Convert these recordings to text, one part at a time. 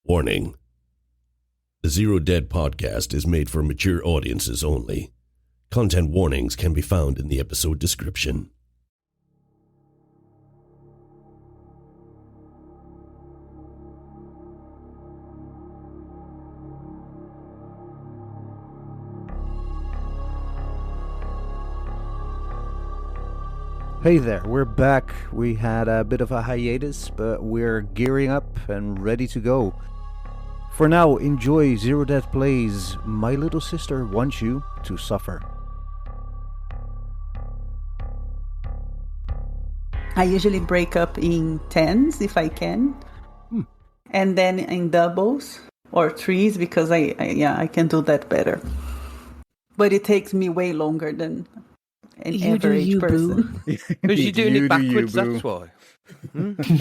Warning. The Zero Dead podcast is made for mature audiences only. Content warnings can be found in the episode description. Hey there, we're back. We had a bit of a hiatus, but we're gearing up and ready to go. For now, enjoy Zero Death Plays My Little Sister Wants You to Suffer. I usually break up in tens if I can, and then in doubles or threes because I can do that better. But it takes me way longer than an average person. Because you're doing it backwards, that's why.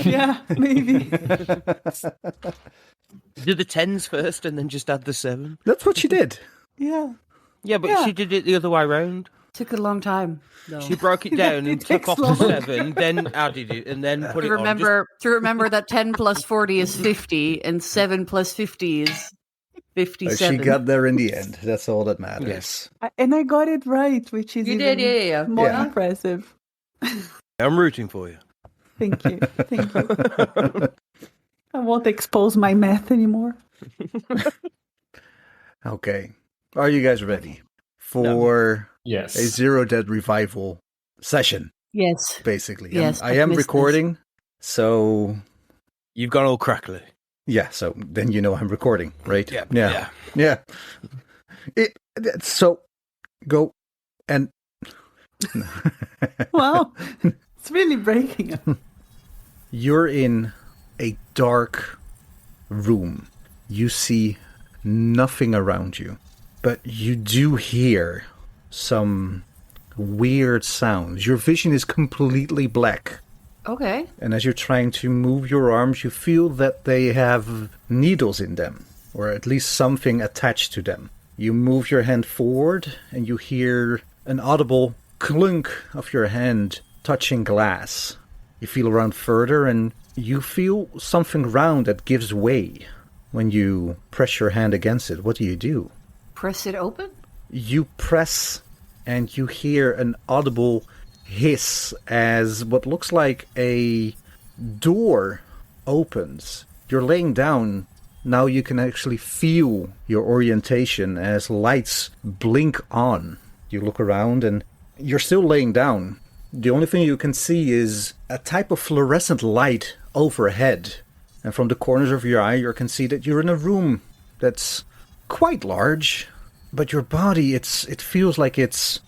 Yeah, maybe. Do the tens first and then just add the 7. That's what she did. Yeah. Yeah, but she did it the other way around. Took a long time. No. She broke it down and took off the 7, then added it, and then put it on. To remember that 10 plus 40 is 50, and 7 plus 50 is 57. She got there in the end. That's all that matters. Yes. And I got it right, which is more impressive. I'm rooting for you. Thank you. Thank you. I won't expose my math anymore. Okay. Are you guys ready for a Zero Dead revival session? Yes. Basically. Yes. I am recording, so... You've gone all crackly. Yeah, so then you know I'm recording, right? Yeah. So, go and... Wow. It's really breaking up. You're in a dark room. You see nothing around you, but you do hear some weird sounds. Your vision is completely black. Okay. And as you're trying to move your arms, you feel that they have needles in them, or at least something attached to them. You move your hand forward, and you hear an audible clunk of your hand touching glass. You feel around further, and you feel something round that gives way when you press your hand against it. What do? Press it open? You press, and you hear an audible hiss as what looks like a door opens. You're laying down. Now you can actually feel your orientation as lights blink on. You look around, and you're still laying down. The only thing you can see is a type of fluorescent light overhead. And from the corners of your eye, you can see that you're in a room that's quite large. But your body, it feels like it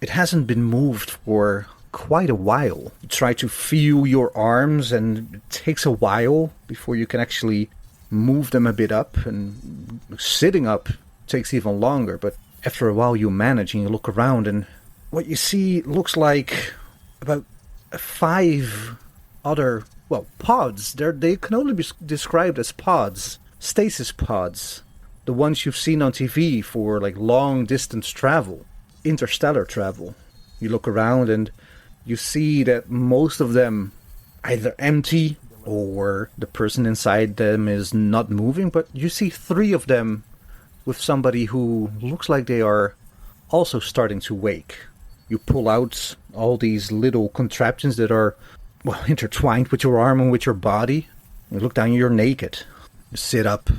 hasn't been moved for quite a while. You try to feel your arms, and it takes a while before you can actually move them a bit up. And sitting up takes even longer. But after a while, you manage, and you look around, and what you see looks like about 5 other, pods. They can only be described as pods. Stasis pods. The ones you've seen on TV for long distance travel. Interstellar travel. You look around and you see that most of them either empty or the person inside them is not moving, but you see 3 of them with somebody who looks like they are also starting to wake. You pull out all these little contraptions that are, intertwined with your arm and with your body. You look down and you're naked. You sit up.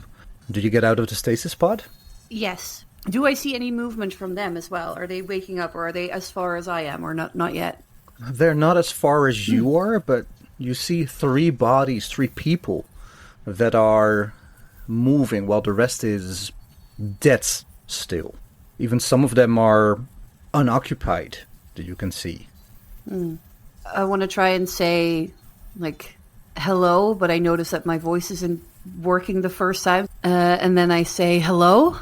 Do you get out of the stasis pod? Yes. Do I see any movement from them as well? Are they waking up, or are they as far as I am, or not yet? They're not as far as you are, but you see 3 bodies, 3 people that are moving while the rest is dead still. Even some of them are unoccupied that you can see. I want to try and say, hello, but I notice that my voice isn't working the first time. And then I say, hello?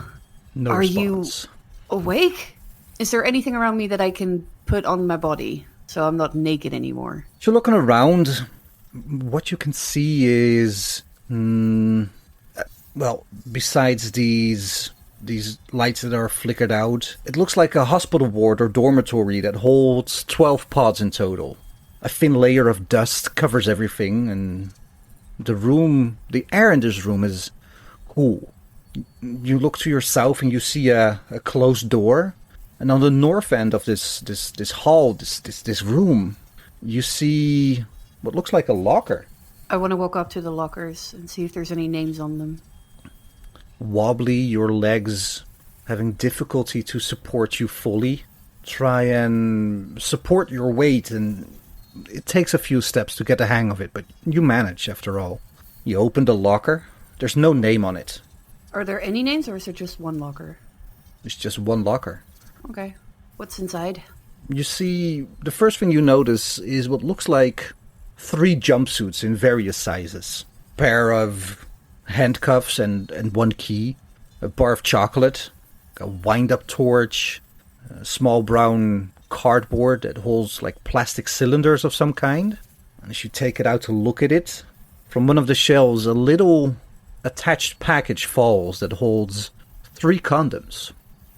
No Are response. You awake? Is there anything around me that I can put on my body so I'm not naked anymore? So looking around, what you can see is, besides these lights that are flickered out, it looks like a hospital ward or dormitory that holds 12 pods in total. A thin layer of dust covers everything, and the air in this room is pool. You look to your south and you see a closed door. And on the north end of this hall, this room, you see what looks like a locker. I want to walk up to the lockers and see if there's any names on them. Wobbly, your legs having difficulty to support you fully. Try and support your weight, and it takes a few steps to get the hang of it, but you manage after all. You open the locker. There's no name on it. Are there any names, or is there just one locker? It's just one locker. Okay. What's inside? You see, the first thing you notice is what looks like 3 jumpsuits in various sizes. Pair of handcuffs and one key. A bar of chocolate. A wind-up torch. A small brown cardboard that holds like plastic cylinders of some kind. And as you take it out to look at it, from one of the shelves a little attached package falls that holds 3 condoms.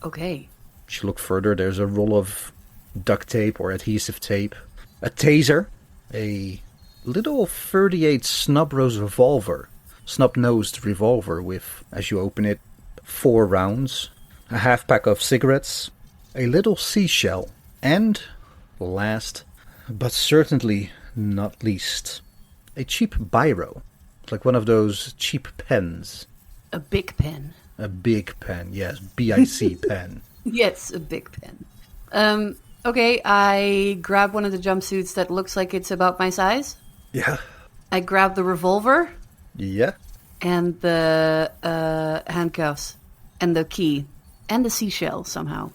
Okay. As you look further, there's a roll of duct tape or adhesive tape. A taser. A little 38 snub-nosed revolver with, as you open it, 4 rounds. A half pack of cigarettes. A little seashell. And, last, but certainly not least, a cheap biro. Like one of those cheap pens. A big pen. A big pen, yes. B-I-C pen. Yes, a big pen. Okay, I grab one of the jumpsuits that looks like it's about my size. Yeah. I grab the revolver. Yeah. And the handcuffs. And the key. And the seashell, somehow.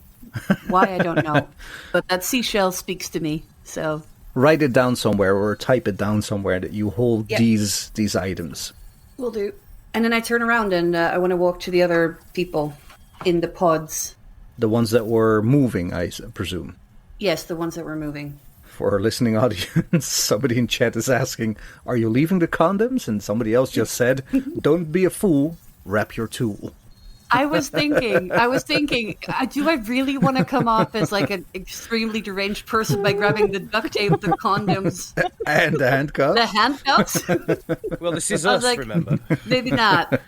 Why, I don't know. But that seashell speaks to me, so... Write it down somewhere or type it down somewhere that you hold these items. Will do. And then I turn around and I want to walk to the other people in the pods. The ones that were moving, I presume. Yes, the ones that were moving. For our listening audience, somebody in chat is asking, are you leaving the condoms? And somebody else just said, don't be a fool, wrap your tool. I was thinking, do I really want to come off as like an extremely deranged person by grabbing the duct tape, the condoms, and the handcuffs? The handcuffs? Well, this is us, like, remember? Maybe not.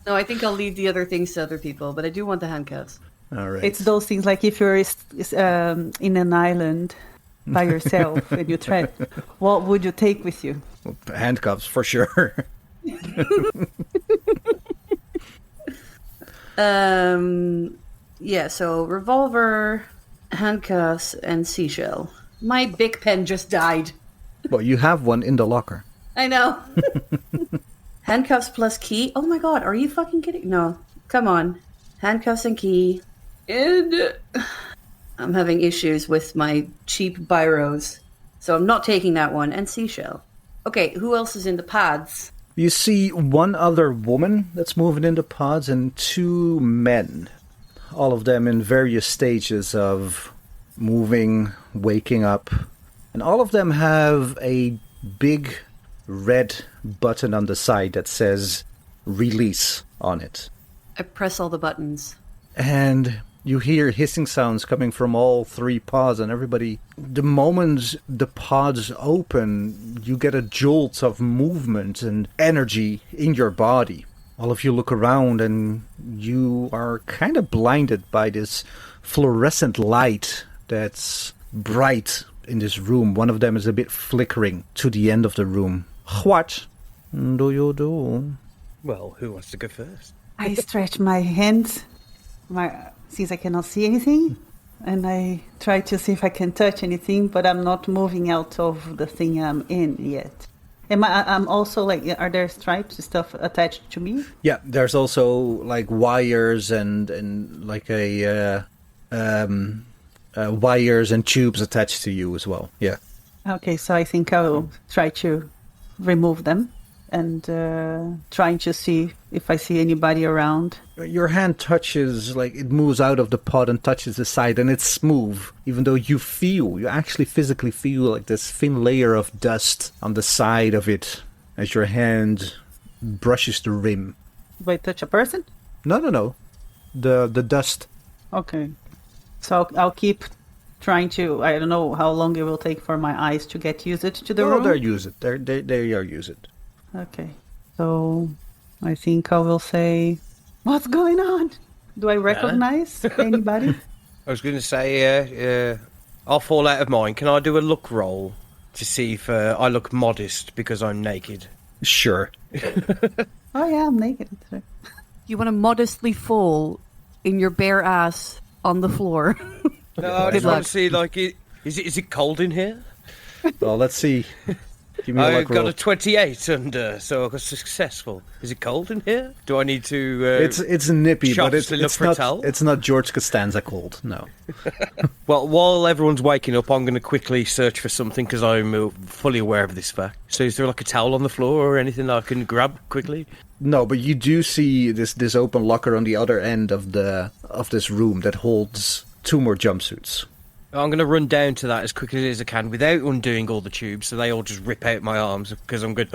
No, I think I'll leave the other things to other people, but I do want the handcuffs. All right. It's those things like if you're in an island by yourself and you try, what would you take with you? Well, handcuffs, for sure. Yeah, so revolver, handcuffs, and seashell. My big pen just died. Well, you have one in the locker. I know. Handcuffs plus key? Oh my god, are you fucking kidding? No, come on. Handcuffs and key. And I'm having issues with my cheap biros. So I'm not taking that one. And seashell. Okay, who else is in the pods? You see one other woman that's moving into pods and 2 men. All of them in various stages of moving, waking up. And all of them have a big red button on the side that says release on it. I press all the buttons. And you hear hissing sounds coming from all 3 pods, and everybody... The moment the pods open, you get a jolt of movement and energy in your body. All of you look around, and you are kind of blinded by this fluorescent light that's bright in this room. One of them is a bit flickering to the end of the room. What do you do? Well, who wants to go first? I stretch my hands, since I cannot see anything, and I try to see if I can touch anything, but I'm not moving out of the thing I'm in yet. I'm also like, are there stripes and stuff attached to me? Yeah, there's also like wires and like wires and tubes attached to you as well. Yeah. Okay, so I think I will try to remove them and trying to see if I see anybody around. Your hand touches, like it moves out of the pod and touches the side, and it's smooth, even though you actually physically feel like this thin layer of dust on the side of it as your hand brushes the rim. Do I touch a person? No. The dust. Okay. So I'll keep trying to, I don't know how long it will take for my eyes to get used to the room. They are used. Okay. So I think I will say, "What's going on? Do I recognize anybody?" I was going to say, I'll fall out of mine. Can I do a look roll to see if I look modest because I'm naked? Sure. Oh yeah, I'm naked. You want to modestly fall in your bare ass on the floor. No, I just want to see, like, is it cold in here? Well, let's see. Give me a I luck got roll. a 28 under, so I got successful. Is it cold in here? Do I need to... It's nippy, but shops to look for a towel? it's not George Costanza cold. No. Well, while everyone's waking up, I'm going to quickly search for something because I'm fully aware of this fact. So is there like a towel on the floor or anything that I can grab quickly? No, but you do see this open locker on the other end of this room that holds 2 more jumpsuits. I'm going to run down to that as quickly as I can without undoing all the tubes, so they all just rip out my arms because I'm going,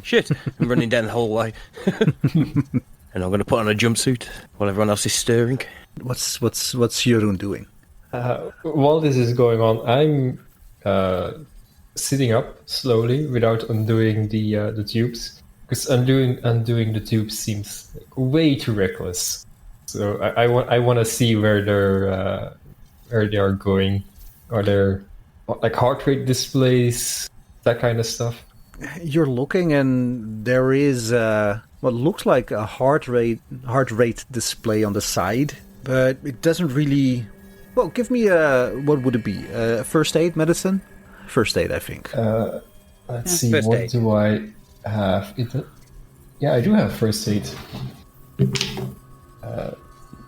shit, I'm running down the hallway. And I'm going to put on a jumpsuit while everyone else is stirring. What's Jeroen doing? While this is going on, I'm sitting up slowly without undoing the tubes, because undoing the tubes seems way too reckless. So I want to see where they are going. Are there like heart rate displays, that kind of stuff? You're looking, and there is what looks like a heart rate display on the side, but it doesn't really. Well, give me what would it be? First aid, medicine? First aid, I think. Let's see. First What aid. do I have? Yeah, I do have first aid.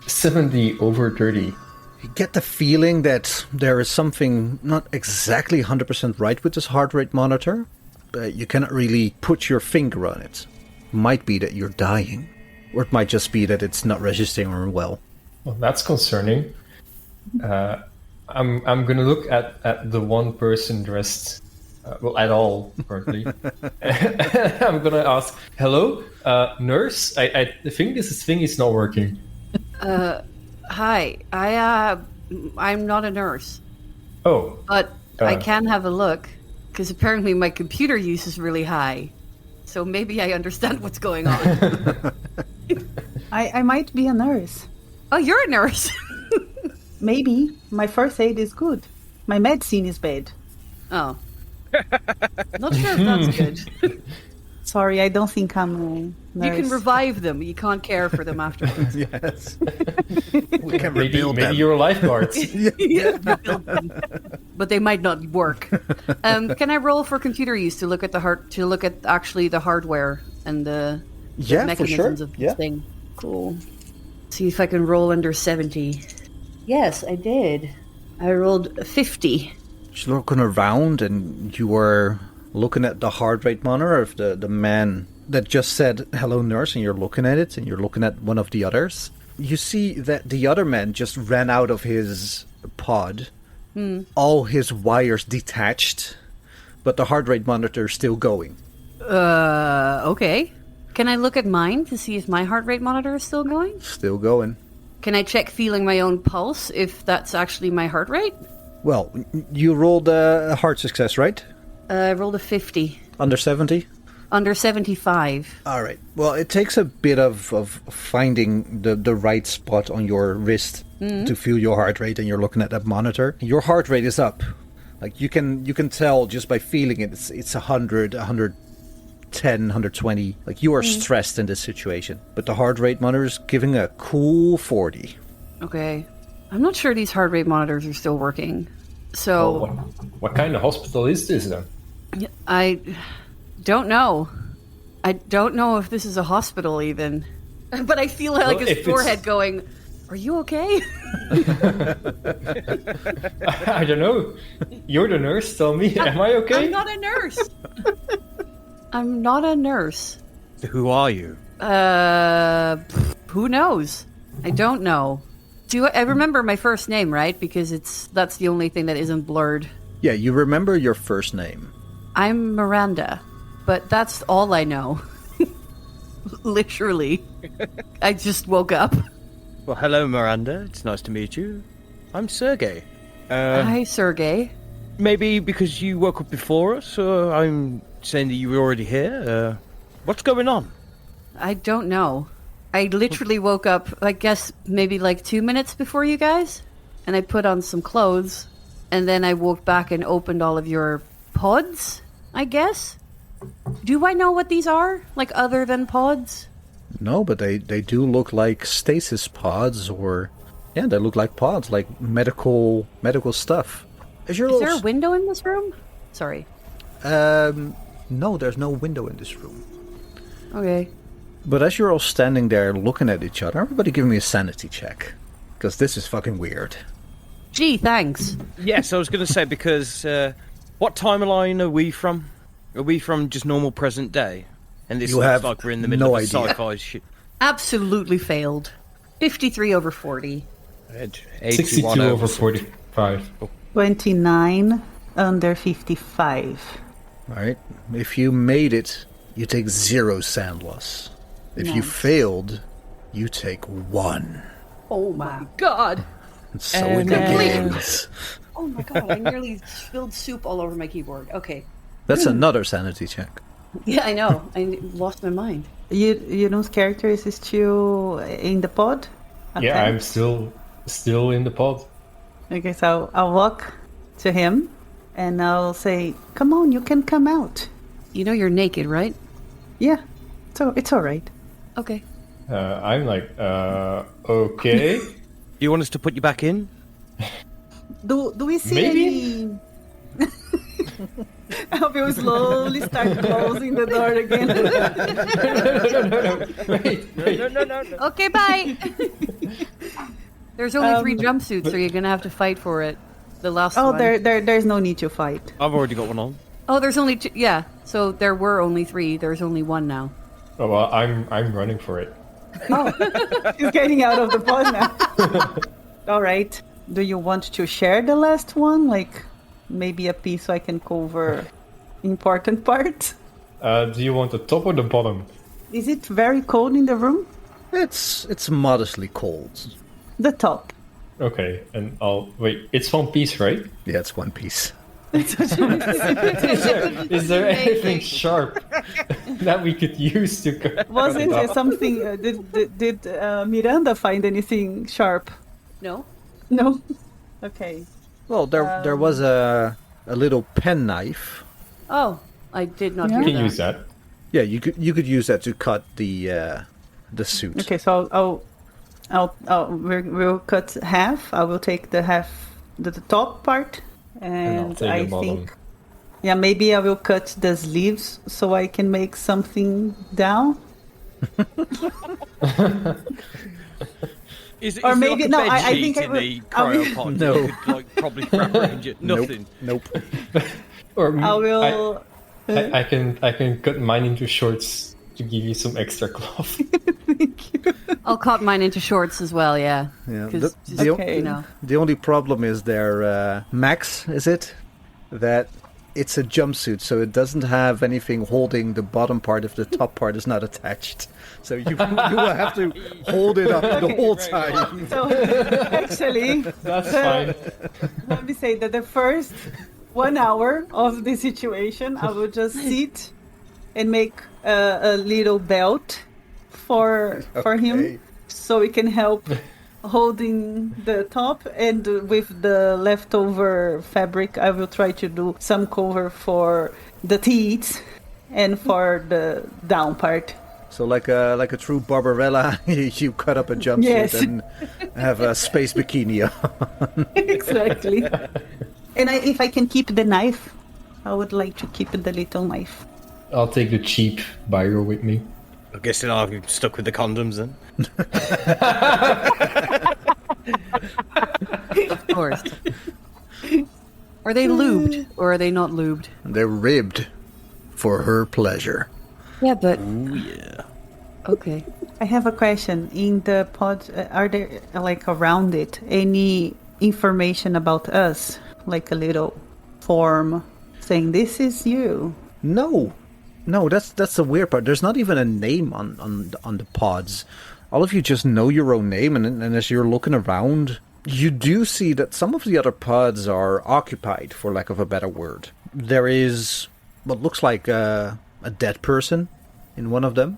70 over 30. You get the feeling that there is something not exactly 100% right with this heart rate monitor, but you cannot really put your finger on it. Might be that you're dying, or it might just be that it's not registering well. Well, that's concerning. I'm gonna look at the one person dressed, at all currently. I'm gonna ask, "Hello, nurse. I think this thing is not working." Hi, I'm not a nurse, Oh, but I can have a look, because apparently my computer use is really high. So maybe I understand what's going on. I might be a nurse. Oh, you're a nurse. Maybe. My first aid is good. My medicine is bad. Oh. Not sure if that's good. Sorry, I don't think I'm a nurse. You can revive them. You can't care for them afterwards. Yes. We can maybe rebuild them. you're a lifeguard. But they might not work. Can I roll for computer use to look at actually the hardware and the Yeah, for mechanisms sure. of this Yeah. thing? Cool. See if I can roll under 70. Yes, I did. I rolled 50. You're looking around, and you were looking at the heart rate monitor of the man that just said hello nurse, and you're looking at it, and you're looking at one of the others. You see that the other man just ran out of his pod, all his wires detached, but the heart rate monitor is still going. Okay. Can I look at mine to see if my heart rate monitor is still going? Still going. Can I check feeling my own pulse if that's actually my heart rate? Well, you rolled a hard success, right? I rolled a 50. Under 70? Under 75. All right. Well, it takes a bit of finding the right spot on your wrist to feel your heart rate, and you're looking at that monitor. Your heart rate is up. Like you can tell just by feeling it. It's 100, 110, 120. Like you are stressed in this situation, but the heart rate monitor is giving a cool 40. Okay. I'm not sure these heart rate monitors are still working. So What kind of hospital is this then? I don't know. I don't know if this is a hospital even. But I feel like Well, his if forehead it's- going, "Are you okay?" I don't know. You're the nurse. Tell me, am I okay? I'm not a nurse. I'm not a nurse. Who are you? Who knows? I don't know. I remember my first name, right? Because that's the only thing that isn't blurred. Yeah, you remember your first name. I'm Miranda, but that's all I know. Literally. I just woke up. Well, hello, Miranda. It's nice to meet you. I'm Sergey. Hi, Sergey. Maybe because you woke up before us, or I'm saying that you were already here. What's going on? I don't know. I literally woke up, I guess, maybe like 2 minutes before you guys, and I put on some clothes, and then I woke back and opened all of your pods, I guess? Do I know what these are? Like, other than pods? No, but they do look like stasis pods, or... Yeah, they look like pods, like medical stuff. Is there a window in this room? Sorry. No, there's no window in this room. Okay. But as you're all standing there looking at each other, everybody give me a sanity check. Because this is fucking weird. Gee, thanks. Yes, I was going to say, because what timeline are we from? Are we from just normal present day? And this You looks have like we're in the middle no of a idea. sci-fi shit. Absolutely failed. 53 over 40. 62 over 45. 29 under 55. Alright, if you made it, you take 0 sand loss. If you Nice. failed, you take 1. Oh my god. And so it begins. Oh my god, I nearly spilled soup all over my keyboard. Okay. That's another sanity check. Yeah, I know. I lost my mind. You know, character is still in the pod? Yeah, Okay. I'm still in the pod. Okay, so I'll walk to him and I'll say, "Come on, you can come out." You know you're naked, right? Yeah, so it's all right. Okay. I'm like, okay. Do you want us to put you back in? Do we see Maybe. any? I will slowly start closing the door again. No. Okay, bye. There's only 3 jumpsuits, so you're gonna have to fight for it. The last Oh, one. there's no need to fight. I've already got one on. Oh, there's only 2. Yeah. So there were only 3. There's only 1 now. Oh, well, I'm running for it. Oh, he's getting out of the pod now. All right. Do you want to share the last one? Like, maybe a piece so I can cover important parts? Do you want the top or the bottom? Is it very cold in the room? It's modestly cold. The top. Okay, and I'll wait. It's one piece, right? Yeah, it's one piece. Is there anything sharp that we could use to cut Wasn't it it off? something? Did Miranda find anything sharp? No. No. Okay. Well, there was a little pen knife. Oh, I did not Yeah. You hear can that. use that. Yeah, you could use that to cut the suit. Okay. So we'll cut half. I will take the half, the top part, I'll and take I the bottom. think, yeah, maybe I will cut the sleeves so I can make something down. Is Or there maybe- like a no, bed I sheet think I in will- the I will- cryopod No. that you could like probably wrap around you? Nothing. Nope. Or I will. I can cut mine into shorts to give you some extra cloth. I'll cut mine into shorts as well. Yeah. Yeah. 'Cause The, just, Okay. you know. the only problem is their max, is it? That it's a jumpsuit, so it doesn't have anything holding the bottom part if the top part is not attached. So you will have to hold it up the whole time. So actually, That's fine. let me say that the first 1 hour of the situation, I will just sit and make a little belt for him, Okay. so we can help holding the top, and with the leftover fabric, I will try to do some cover for the teeth and for the down part. So like a true Barbarella, you cut up a jumpsuit Yes. and have a space bikini on. Exactly. And if I can keep the knife, I would like to keep the little knife. I'll take the cheap biro with me. I guess I'll be stuck with the condoms then. Of course. Are they lubed or are they not lubed? They're ribbed for her pleasure. Yeah, but Ooh, yeah. okay. I have a question. In the pod, are there, like, around it, any information about us? Like a little form saying, "This is you." No, that's the weird part. There's not even a name on the pods. All of you just know your own name, and as you're looking around, you do see that some of the other pods are occupied, for lack of a better word. There is what looks like a dead person in one of them.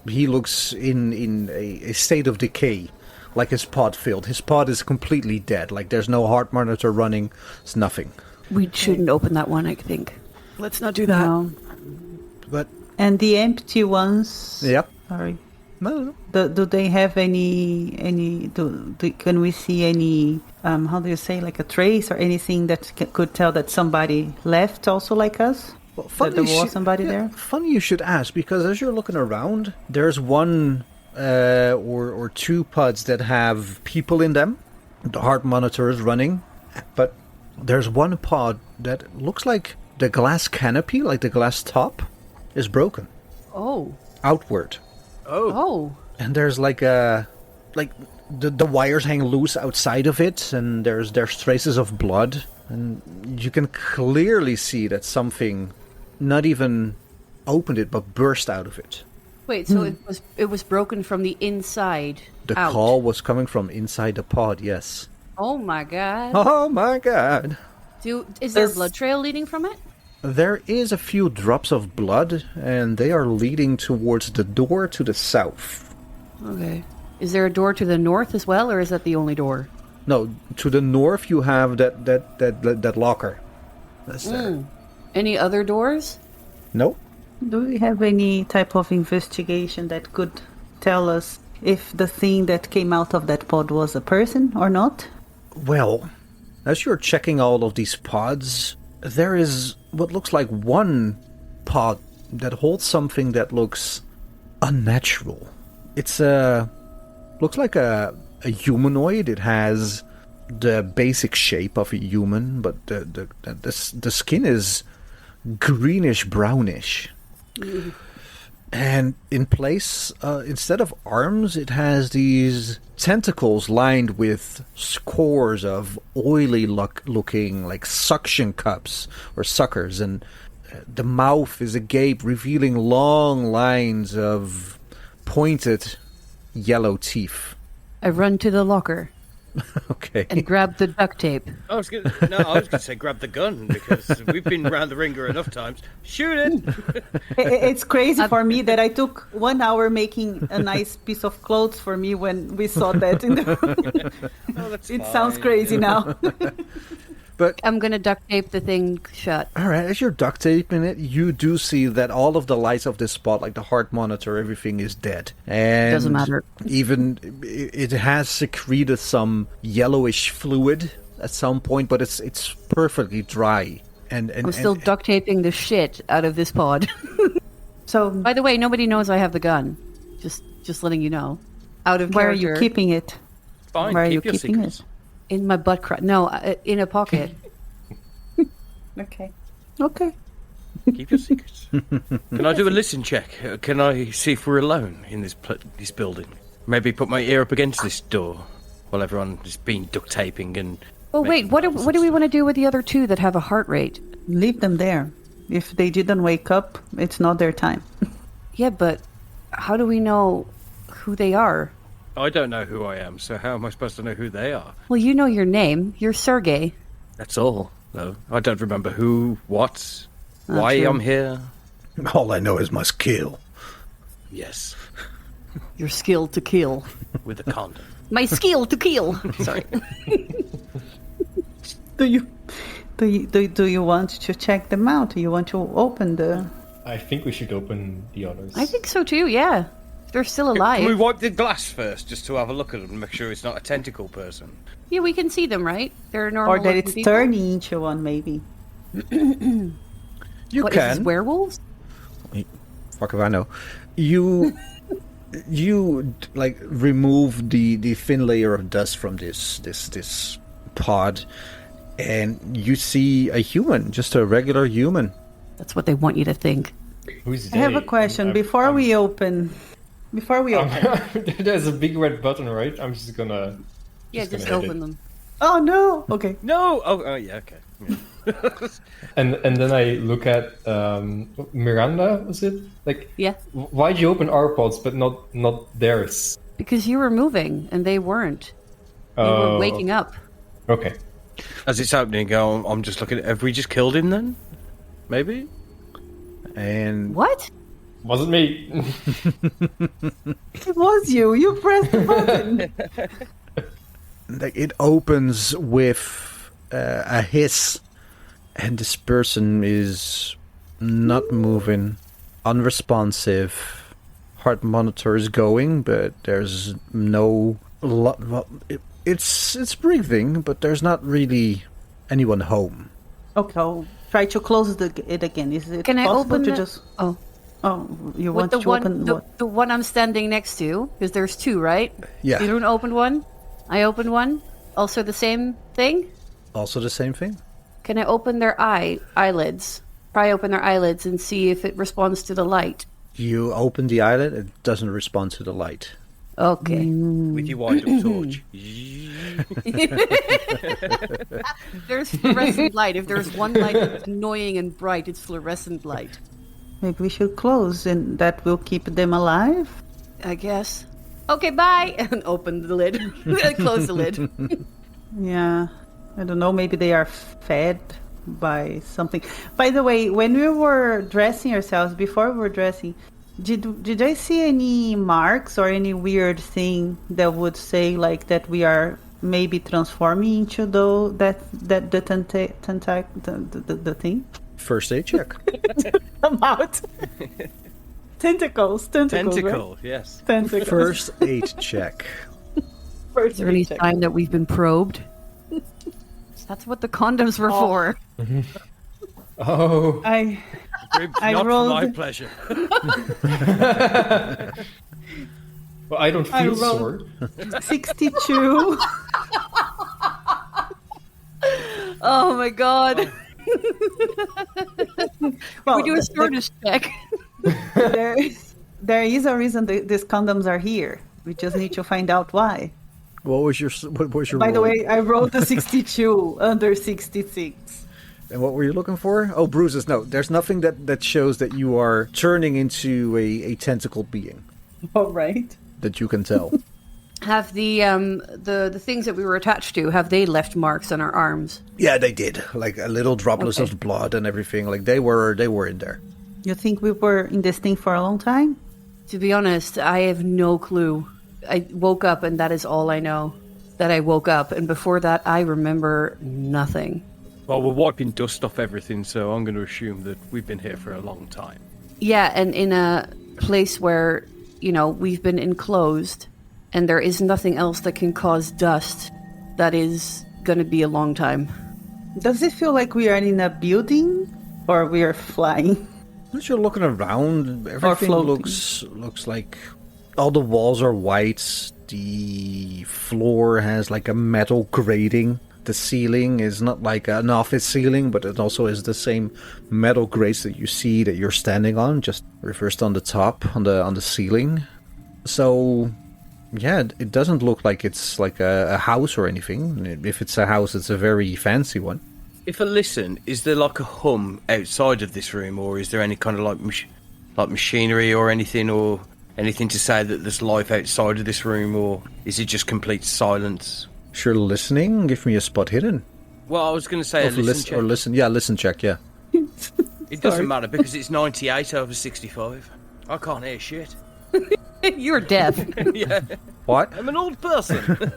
He looks in a state of decay, like his pod failed. His pod is completely dead. Like there's no heart monitor running. It's nothing. We shouldn't open that one, I think. Let's not do that. No. But And the empty ones. yep. Sorry. No. Do they have any? Can we see any? How do you say, like a trace or anything that could tell that somebody left also like us? Well, That there was somebody there? Funny you should ask, because as you're looking around, there's one or two pods that have people in them. The heart monitor is running, but there's one pod that looks like the glass canopy, like the glass top, is broken Oh. outward. Oh. And there's the wires hang loose outside of it, and there's traces of blood, and you can clearly see that something not even opened it but burst out of it. Wait, so it was broken from the inside The out. call was coming from inside the pod, yes. Oh my god. Oh my god. Is there a blood trail leading from it? There is a few drops of blood, and they are leading towards the door to the south. Okay. Is there a door to the north as well, or is that the only door? No, to the north you have that locker. That's there. Any other doors? Nope. Do we have any type of investigation that could tell us if the thing that came out of that pod was a person or not? Well, as you're checking all of these pods, there is what looks like one pod that holds something that looks unnatural. It's looks like a humanoid. It has the basic shape of a human, but the skin is greenish brownish. And in place, instead of arms, it has these tentacles lined with scores of oily looking like suction cups or suckers, and the mouth is agape, revealing long lines of pointed yellow teeth. I run to the locker Okay. and grab the duct tape. I was going to say grab the gun, because we've been round the ringer enough times. Shoot it! It's crazy for me that I took 1 hour making a nice piece of clothes for me when we saw that in the It sounds crazy now. But I'm gonna duct tape the thing shut. all right, as you're duct taping it, you do see that all of the lights of this spot, like the heart monitor, everything is dead. And Doesn't matter. Even it has secreted some yellowish fluid at some point, but it's perfectly dry. And I'm still duct taping the shit out of this pod. So By the way, nobody knows I have the gun. Just letting you know. Out of where are character. you keeping it? Fine, Where are you keep your keeping secrets. it? In my butt crack. No, in a pocket. Okay. Keep your secrets. Can I do a listen check? Can I see if we're alone in this building? Maybe put my ear up against this door while everyone is being duct taping and. Oh wait, what do we want to do with the other two that have a heart rate? Leave them there. If they didn't wake up, it's not their time. Yeah, but how do we know who they are? I don't know who I am, so how am I supposed to know who they are? Well, you know your name. You're Sergey. That's all, though. I don't remember who, what, why true. I'm here. all I know is my skill. Yes, Your skill to kill. with a condom. My skill to kill. Sorry. Do you want to check them out? Do you want to open the? I think we should open the others. I think so too. Yeah, if they're still alive. Can we wipe the glass first, just to have a look at them and make sure it's not a tentacle person? Yeah, we can see them, right? They're normal. Or that looking it's people. turning into one, maybe. You What is this, can. werewolves? Fuck if I know. You like remove the thin layer of dust from this pod, and you see a human, just a regular human. That's what they want you to think. Who's I have a they? question before we open. There's a big red button, right? I'm just gonna. Yeah, gonna just hit open it. them. Oh no! Okay. No! Oh yeah, okay. Yeah. And then I look at Miranda. Was it like? Yeah, Why'd you open our pods but not theirs? because you were moving and they weren't. They Oh. were waking up. Okay. As it's opening, I'm just looking at. Have we just killed him then? Maybe. And What? Wasn't me. It was you. You pressed the button. Like, it opens with a hiss, and this person is not moving, unresponsive. Heart monitor is going, but there's no well, it's breathing, but there's not really anyone home. Okay, I'll try to close it again. Is it Can I possible open to the... just... Oh. Oh, you With want the to one, open... the one I'm standing next to, because there's two, right? Yeah. Jeroen opened one. I opened one. Also the same thing. Also the same thing. Can I open their eyelids? Pry open their eyelids and see if it responds to the light. You open the eyelid, it doesn't respond to the light. Okay. With your wind-up torch. There's fluorescent light. If there's one light that's annoying and bright, it's fluorescent light. Maybe we should close, and that will keep them alive? I guess. Okay, bye! And open the lid. Close the lid. Yeah. I don't know, maybe they are fed by something. By the way, when we were dressing ourselves, before we were dressing, did I see any marks or any weird thing that would say like that we are maybe transforming into the thing? First aid check. I'm out. Tentacles, Tentacle, right? yes. Tentacles. First aid check. Is there any sign that we've been probed? That's what the condoms were for. Oh. I Not rolled... for my pleasure. Well, I don't feel sore. 62. Oh my god. Well, We do a shortness check. there is a reason these condoms are here. We just need to find out why. What was your By the roll? way, I rolled a 62 under 66. And what were you looking for? Oh, bruises. No, there's nothing that shows that you are turning into a tentacle being All right. that you can tell. Have the things that we were attached to, have they left marks on our arms? Yeah, they did. Like a little droplets of blood and everything. Like they were in there. You think we were in this thing for a long time? To be honest, I have no clue. I woke up and that is all I know. That I woke up, and before that I remember nothing. Well, we're wiping dust off everything, so I'm going to assume that we've been here for a long time. Yeah, and in a place where, we've been enclosed and there is nothing else that can cause dust, that is going to be a long time. Does it feel like we are in a building or we are flying? As you're looking around, everything floating. looks like all the walls are white. The floor has like a metal grating. The ceiling is not like an office ceiling, but it also is the same metal grates that you see that you're standing on, just reversed on the top, on the ceiling. So, yeah, it doesn't look like it's like a house or anything. If it's a house, it's a very fancy one. If I listen, is there like a hum outside of this room, or is there any kind of like machinery or anything to say that there's life outside of this room, or is it just complete silence? Sure, listening. Give me a spot hidden. Well, I was going to say listen check. Yeah. It doesn't matter because it's 98 over 65. I can't hear shit. You're deaf. Yeah, What? I'm an old person.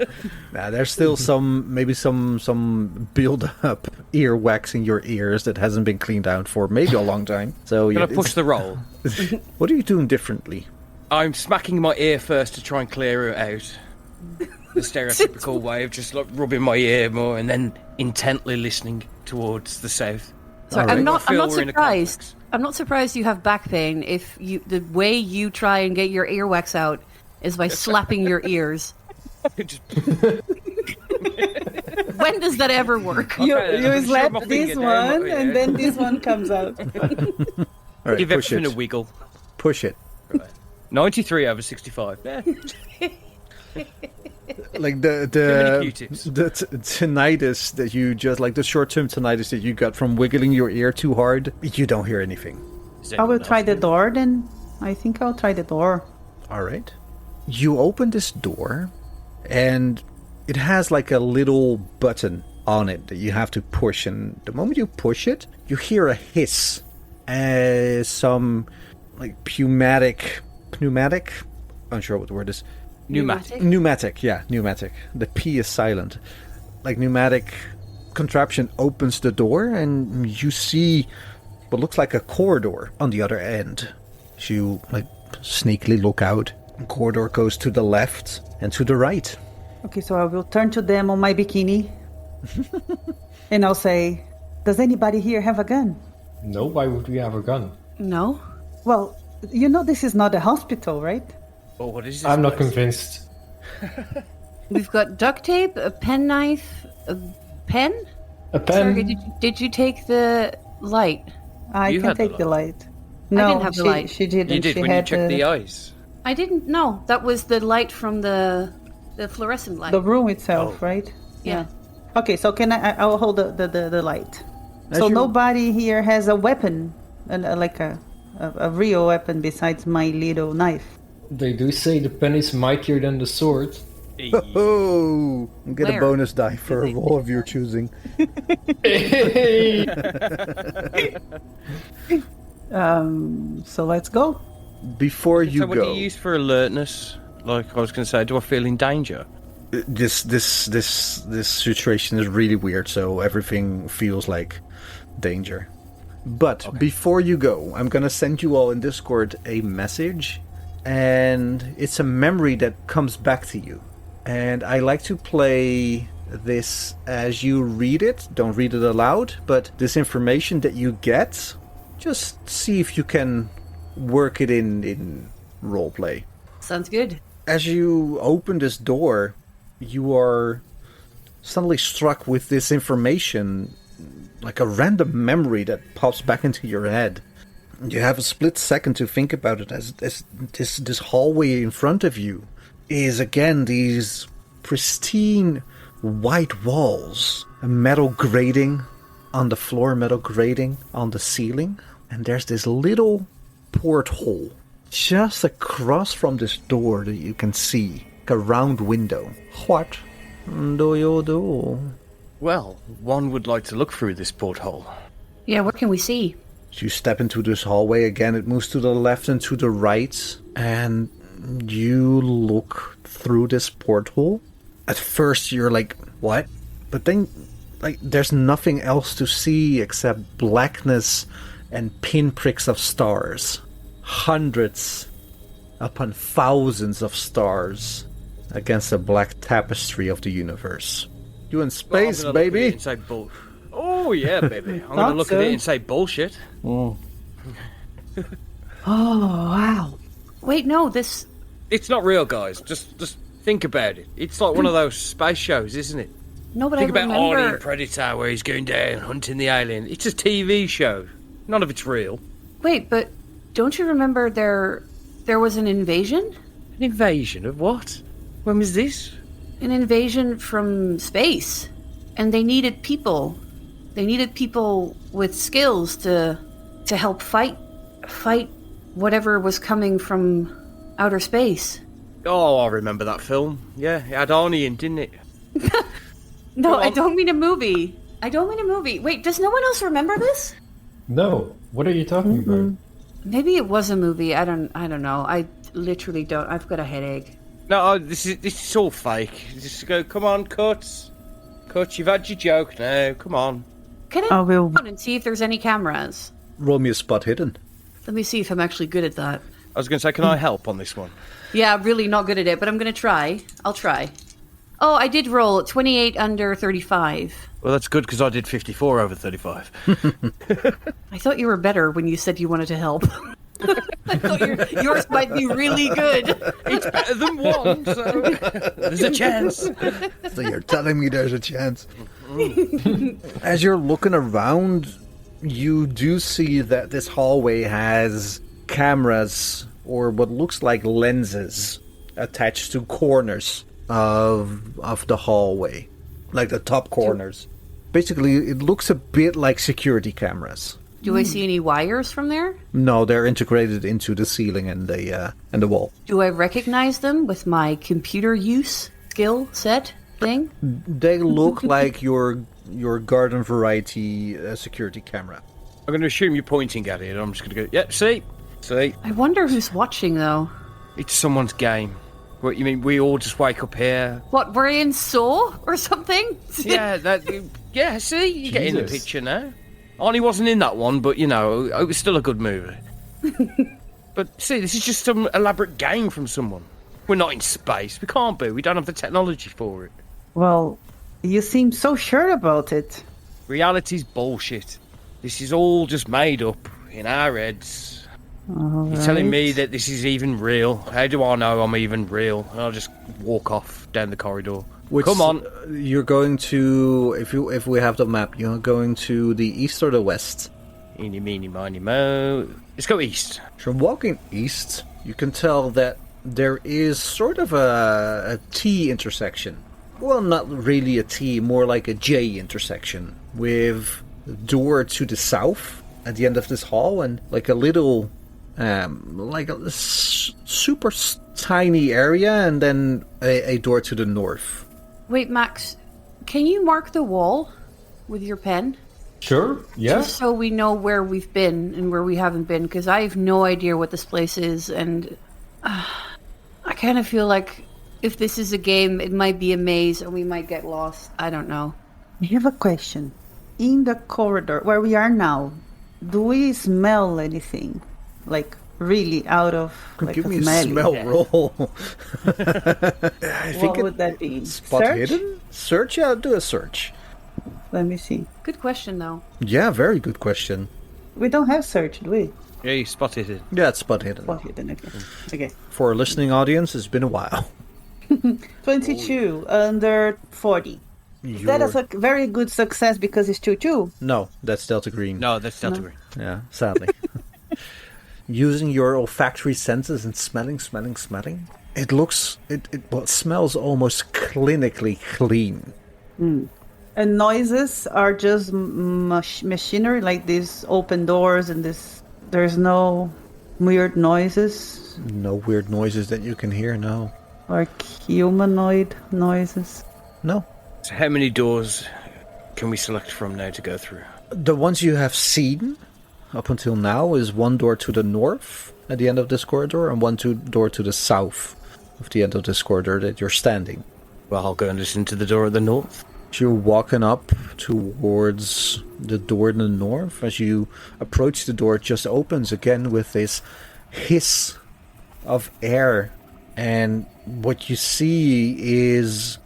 Nah, there's still some build up earwax in your ears that hasn't been cleaned out for maybe a long time. So Can I push the roll? What are you doing differently? I'm smacking my ear first to try and clear it out. The stereotypical way of just like rubbing my ear more and then intently listening towards the south. Sorry, All right. I'm not I feel we're in a surprised. complex. I'm not surprised you have back pain if the way you try and get your earwax out is by slapping your ears. Just- When does that ever work? You I'm slap sure my this finger down one, my ear. and then this one comes out. All right, Give push everything it. a wiggle. Push it. 93 over 65. Yeah. Like many the Q-tips. tinnitus that you just like the short-term tinnitus that you got from wiggling your ear too hard. You don't hear anything. Is I will anyone try else? the door then. I think I'll try the door. All right. You open this door, and it has like a little button on it that you have to push. And the moment you push it, you hear a hiss as some like pneumatic. Unsure what the word is. Pneumatic. Yeah, pneumatic. The P is silent. Like pneumatic contraption opens the door, and you see what looks like a corridor on the other end. So you like sneakily look out. The corridor goes to the left and to the right. Okay, so I will turn to them on my bikini. And I'll say, does anybody here have a gun? No, why would we have a gun? No. Well, you know this is not a hospital, right? Oh, what is this? I'm not place? convinced. We've got duct tape, a penknife, a pen. A pen? Sorry, did you take the light? I You can had the take the light. light. No, didn't have the light. She didn't. You did she when you had checked the eyes. I didn't know. That was the light from the fluorescent light. the room itself, right? Yeah. Okay, so I'll hold the light. As So you- nobody here has a weapon, like a real weapon besides my little knife. They do say the pen is mightier than the sword. Oh, get Where? a bonus die for a roll of your choosing. So let's go. Before you So what do go, you use for alertness? Like I was going to say, do I feel in danger? this situation is really weird. So everything feels like danger. But before you go, I'm gonna send you all in Discord a message, and it's a memory that comes back to you. And I like to play this as you read it. Don't read it aloud, but this information that you get, just see if you can work it in roleplay. Sounds good. As you open this door, you are suddenly struck with this information, like a random memory that pops back into your head. You have a split second to think about it, as this hallway in front of you is again these pristine white walls, a metal grating on the floor, metal grating on the ceiling, and there's this little porthole just across from this door that you can see, like a round window. What do you do? Well, one would like to look through this porthole. Yeah, what can we see? So you step into this hallway again, it moves to the left and to the right, and you look through this porthole. At first you're like, what? But then, like, there's nothing else to see except blackness and pinpricks of stars. Hundreds upon thousands of stars against the black tapestry of the universe. You in space, Well, I'm gonna look at baby? it and say oh yeah, baby. I'm going to Thought look so. at it and say bullshit. Oh wow! Wait, no, this. It's not real, guys. Just think about it. It's like one of those space shows, isn't it? No, but Think I about remember. Alien Predator, where he's going down hunting the alien. It's a TV show. None of it's real. Wait, but don't you remember there was an invasion? An invasion of what? When was this? An invasion from space, and they needed people. They needed people with skills to help fight whatever was coming from outer space. Oh, I remember that film. Yeah, it had Arnie in, didn't it? No, Well, I don't mean a movie. Wait, does no one else remember this? No, what are you talking about? Maybe it was a movie. I don't know. I literally don't. I've got a headache. No, this is all fake. Just go, come on, Cuts, you've had your joke now. Come on. Can I I will. go out and see if there's any cameras? Roll me a spot hidden. Let me see if I'm actually good at that. I was going to say, can I help on this one? Yeah, I'm really not good at it, but I'm going to try. I'll try. Oh, I did roll 28 under 35. Well, that's good because I did 54 over 35. I thought you were better when you said you wanted to help. I thought yours might be really good. It's better than one, so there's a chance. So you're telling me there's a chance. As you're looking around, you do see that this hallway has cameras or what looks like lenses attached to corners of the hallway, like the top corners. Basically, it looks a bit like security cameras. Do I see any wires from there? No, they're integrated into the ceiling and the wall. Do I recognize them with my computer use skill set thing? They look like your garden variety security camera. I'm going to assume you're pointing at it, and I'm just going to go, yep, see? See? I wonder who's watching, though. It's someone's game. What, you mean we all just wake up here? What, we're in Saw or something? Yeah, see? You get in the Jesus. picture now. Arnie wasn't in that one, but, you know, it was still a good movie. But, see, this is just some elaborate game from someone. We're not in space. We can't be. We don't have the technology for it. Well, you seem so sure about it. Reality's bullshit. This is all just made up in our heads. You're telling me that this is even real? How do I know I'm even real? And I'll just walk off down the corridor. Come on. You're going to, if we have the map, you're going to the east or the west? Eeny, meeny, miny, mo. Let's go east. From walking east, you can tell that there is sort of a T intersection. Well, not really a T, more like a J intersection, with a door to the south at the end of this hall, and like a little, super tiny area, and then a door to the north. Wait, Max, can you mark the wall with your pen? Sure, yeah. Just so we know where we've been and where we haven't been, because I have no idea what this place is, and I kind of feel like if this is a game, it might be a maze and we might get lost. I don't know. I have a question. In the corridor where we are now, do we smell anything? Like, really out of like Give a me a smelly? smell roll. I think What would that be? spot Search? hidden? Search? Yeah, do a search. Let me see. Good question, though. Yeah, very good question. We don't have search, do we? Yeah, you spotted it. Yeah, it's spot hidden. Well, hidden, okay. For a listening audience, it's been a while. 22 under 40. That is a very good success because it's 2-2. No, that's Delta Green. No, that's Delta Green. Yeah, sadly. Using your olfactory senses and smelling. It looks, it smells almost clinically clean. And noises are just machinery, like these open doors and this. There's no weird noises No weird noises that you can hear, no. or humanoid noises. No. So how many doors can we select from now to go through? The ones you have seen up until now is one door to the north at the end of this corridor and one door to the south of the end of this corridor that you're standing. Well, I'll go and listen to the door at the north. As you're walking up towards the door in the north, as you approach the door, it just opens again with this hiss of air, and what you see is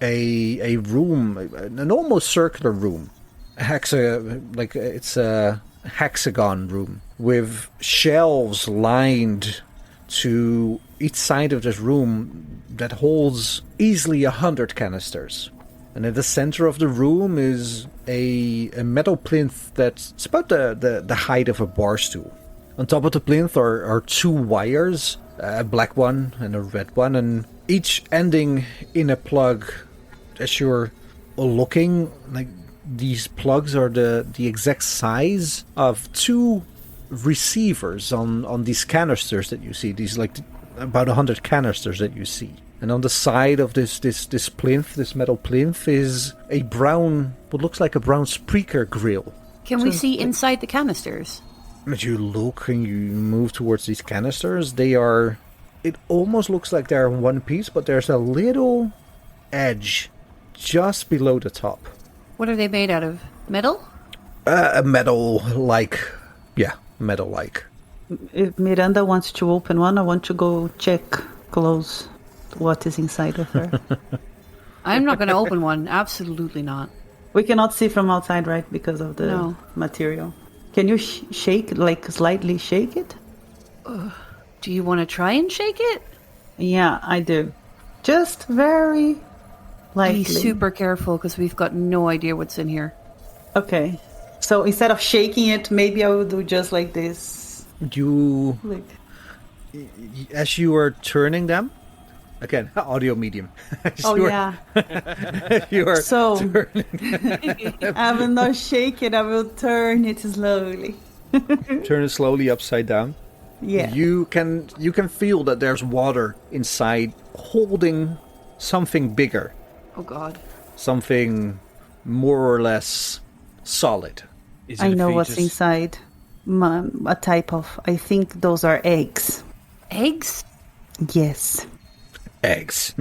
a room, an almost circular room, it's a hexagon room with shelves lined to each side of this room that holds easily 100 canisters. And at the center of the room is a metal plinth that's about the height of a bar stool. On top of the plinth are two wires, a black one and a red one, and each ending in a plug. As you're looking, like, these plugs are the exact size of two receivers on these canisters that you see. These, like, about 100 canisters that you see. And on the side of this plinth, this metal plinth, is a brown, what looks like a brown speaker grill. Can we see inside the canisters? As you look and you move towards these canisters, it almost looks like they're in one piece, but there's a little edge just below the top. What are they made out of? Metal? Metal-like. Yeah, metal-like. If Miranda wants to open one, I want to go check close what is inside of her. I'm not going to open one. Absolutely not. We cannot see from outside, right? Because of the material. Can you shake, like slightly shake it? Do you want to try and shake it? Yeah, I do. Just very lightly. Be super careful because we've got no idea what's in here. Okay. So instead of shaking it, maybe I will do just like this. As you are turning them, again, audio medium. You are so turning. I will not shake it, I will turn it slowly. Turn it slowly upside down. Yeah. You can feel that there's water inside holding something bigger. Oh God. Something more or less solid. Is it I a know fetus? what's inside. A type of, I think those are eggs. Eggs? Yes. Eggs.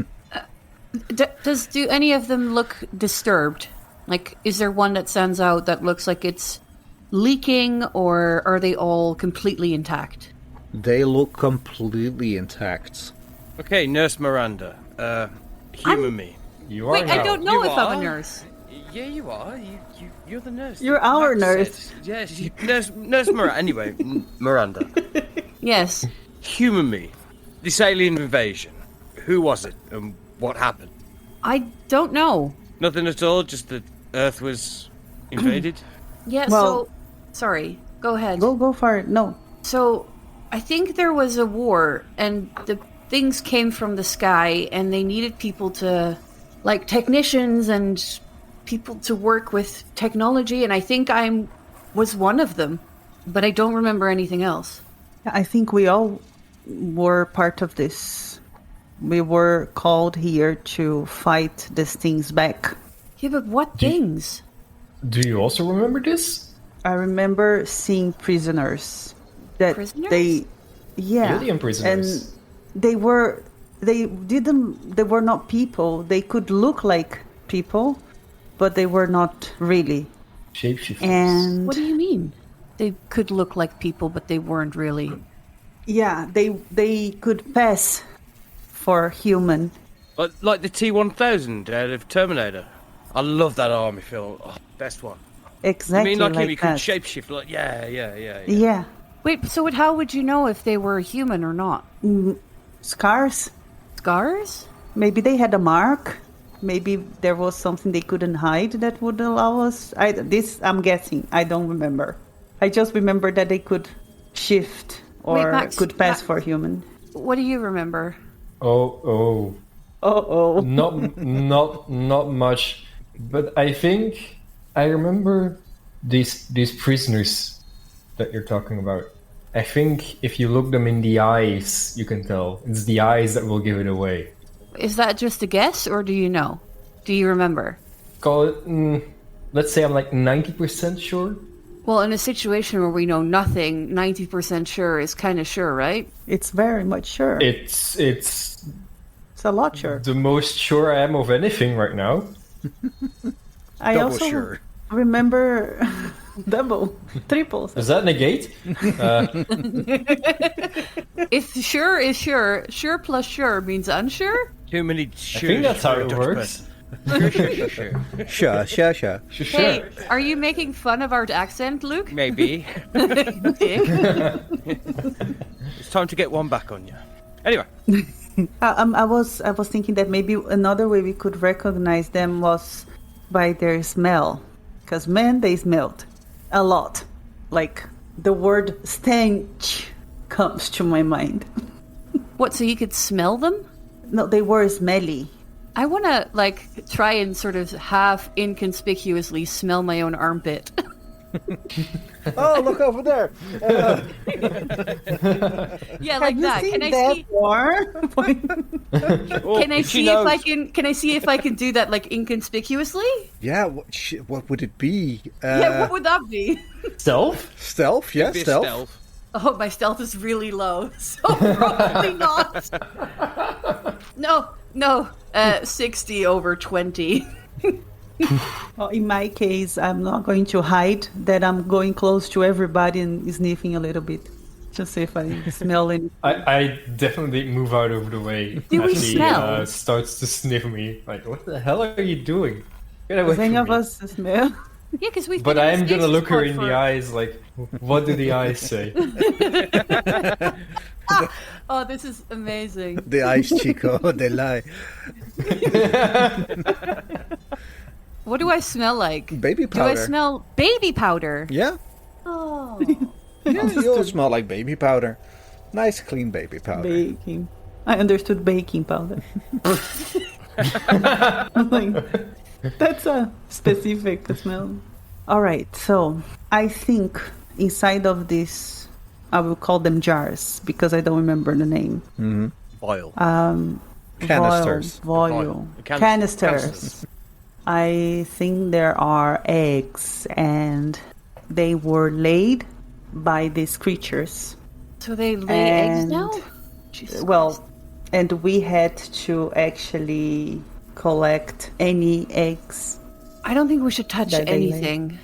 Do any of them look disturbed? Like, is there one that stands out that looks like it's leaking, or are they all completely intact? They look completely intact. Okay, Nurse Miranda. Humor me. You are Wait, now. I don't know You if I'm are? a nurse. Yeah, you are. You're the nurse. You're our Max nurse. said- Yes, Nurse Miranda. Anyway, Miranda. Yes. Humor me. This alien invasion. Who was it, and what happened? I don't know. Nothing at all. Just that Earth was invaded. Yeah, Well- so... Sorry. Go ahead. Go for it. No. So, I think there was a war, and the things came from the sky, and they needed people to... Like, technicians and people to work with technology, and I think I was one of them. But I don't remember anything else. I think we all were part of this. We were called here to fight these things back. Yeah, but what things? Do you also remember this? I remember seeing prisoners. That Prisoners? And Alien prisoners. they were not people. They could look like people, but they were not really. Shapeshifters. And What do you mean? They could look like people, but they weren't really. yeah, they could pass for human. Like the T-1000 out of Terminator. I love that army film. Oh, best one. Exactly You mean like him? He like could that. shapeshift. Like yeah. Yeah, Wait, so how would you know if they were human or not? scars. Scars? Maybe they had a mark. Maybe there was something they couldn't hide that would allow us. I'm guessing. I don't remember. I just remember that they could shift or Wait, Max, could pass Max. for human. What do you remember? Oh. Not much, but I think I remember these prisoners that you're talking about. I think if you look them in the eyes, you can tell. It's the eyes that will give it away. Is that just a guess, or do you know? Do you remember? Call it, let's say I'm like 90% sure. Well, in a situation where we know nothing, 90% sure is kind of sure, right? It's very much sure. It's It's a lot sure. the most sure I am of anything right now. I Double also sure. remember double, triples. Does that negate? If sure is sure, sure plus sure means unsure? Too many I shoes. think that's for how a it Dutch works. person. Sure. Sure. Sure. Hey, are you making fun of our accent, Luke? Maybe. Dick. It's time to get one back on you. Anyway, I was thinking that maybe another way we could recognize them was by their smell, because man, they smelled a lot. Like the word stench comes to my mind. What, so you could smell them? No, they were smelly. I want to, try and sort of half inconspicuously smell my own armpit. Oh, look over there. Yeah, like that. Can I see? War? Can I see if I can? Can I see if I can do that inconspicuously? Yeah, what would it be? Yeah, what would that be? Stealth? Stealth? Yeah, be a stealth. Oh, my stealth is really low, so probably not. No. 60 over 20. Well, in my case, I'm not going to hide that I'm going close to everybody and sniffing a little bit. Just see if I smell any. I definitely move out of the way. Do we as he, smell? starts to sniff me. Like, what the hell are you doing? Get away Does any from of me. us smell? Yeah, because we've But been I in am the gonna stasis look her pod in for- the eyes, like, what do the eyes say? Oh, this is amazing. The eyes, Chico, they lie. What do I smell like? Baby Do I powder. smell baby powder? Yeah, Oh. yeah, you all smell like baby powder. Nice, clean baby powder. Baking. I understood baking powder. Like, that's a specific smell. All right, so I think inside of this, I will call them jars because I don't remember the name. Vial. Canisters. Voil. Canisters. Canisters. I think there are eggs and they were laid by these creatures. So they lay eggs now? Well, and we had to actually collect any eggs. I don't think we should touch That they lay. anything.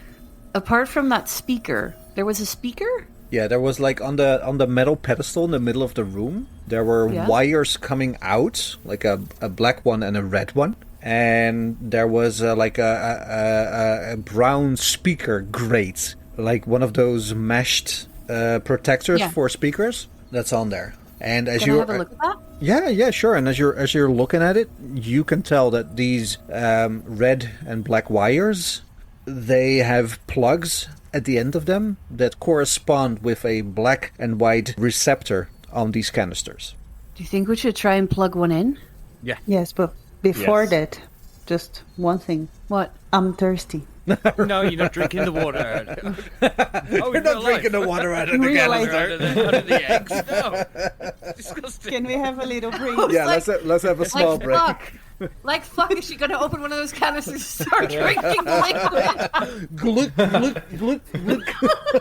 Apart from that speaker. There was a speaker? Yeah, there was like on the metal pedestal in the middle of the room, there were wires coming out, like a black one and a red one. And there was like a brown speaker grate, like one of those meshed protectors for speakers that's on there. And as Can I have a look at that? Yeah, sure. And as you're looking at it, you can tell that these red and black wires, they have plugs at the end of them that correspond with a black and white receptor on these canisters. Do you think we should try and plug one in? Yeah. Yes, but before that, just one thing. What? I'm thirsty. No, you're not drinking the water. Oh, You're not drinking the water out of the canister. Out of the eggs. No. Disgusting. Can we have a little break? Yeah, let's have a small break. Fuck. Like fuck, is she gonna open one of those canisters and start drinking the liquid? Gluk, gluk, gluk,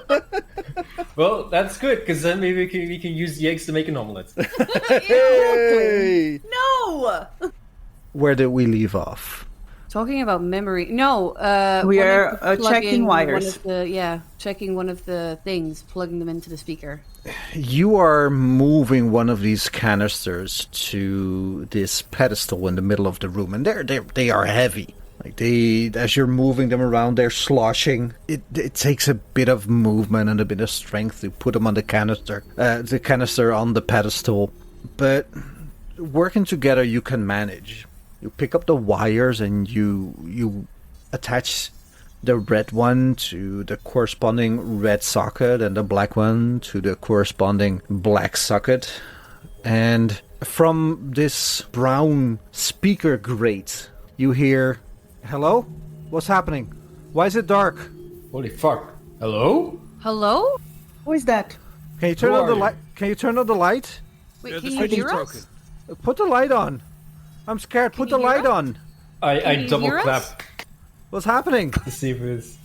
gluk. Well, that's good, because then maybe we can use the eggs to make an omelette. Hey! No! Where did we leave off? Talking about memory. No, We wanting are to plug checking in wires. checking one of the things, plugging them into the speaker. You are moving one of these canisters to this pedestal in the middle of the room, and they are heavy. Like as you're moving them around, they're sloshing. It takes a bit of movement and a bit of strength to put them on the canister on the pedestal. But working together, you can manage. You pick up the wires and you attach the red one to the corresponding red socket and the black one to the corresponding black socket. And from this brown speaker grate, you hear, "Hello? What's happening? Why is it dark? Holy fuck. Hello? Hello? Who is that? Can you turn Who on the are you? light? Can you turn on the light? Wait, Yeah, can the you switch is hear broken. us? Put the light on. I'm scared. Put you the hear light us? on. I Can you double hear us? clap What's happening? to see if it's...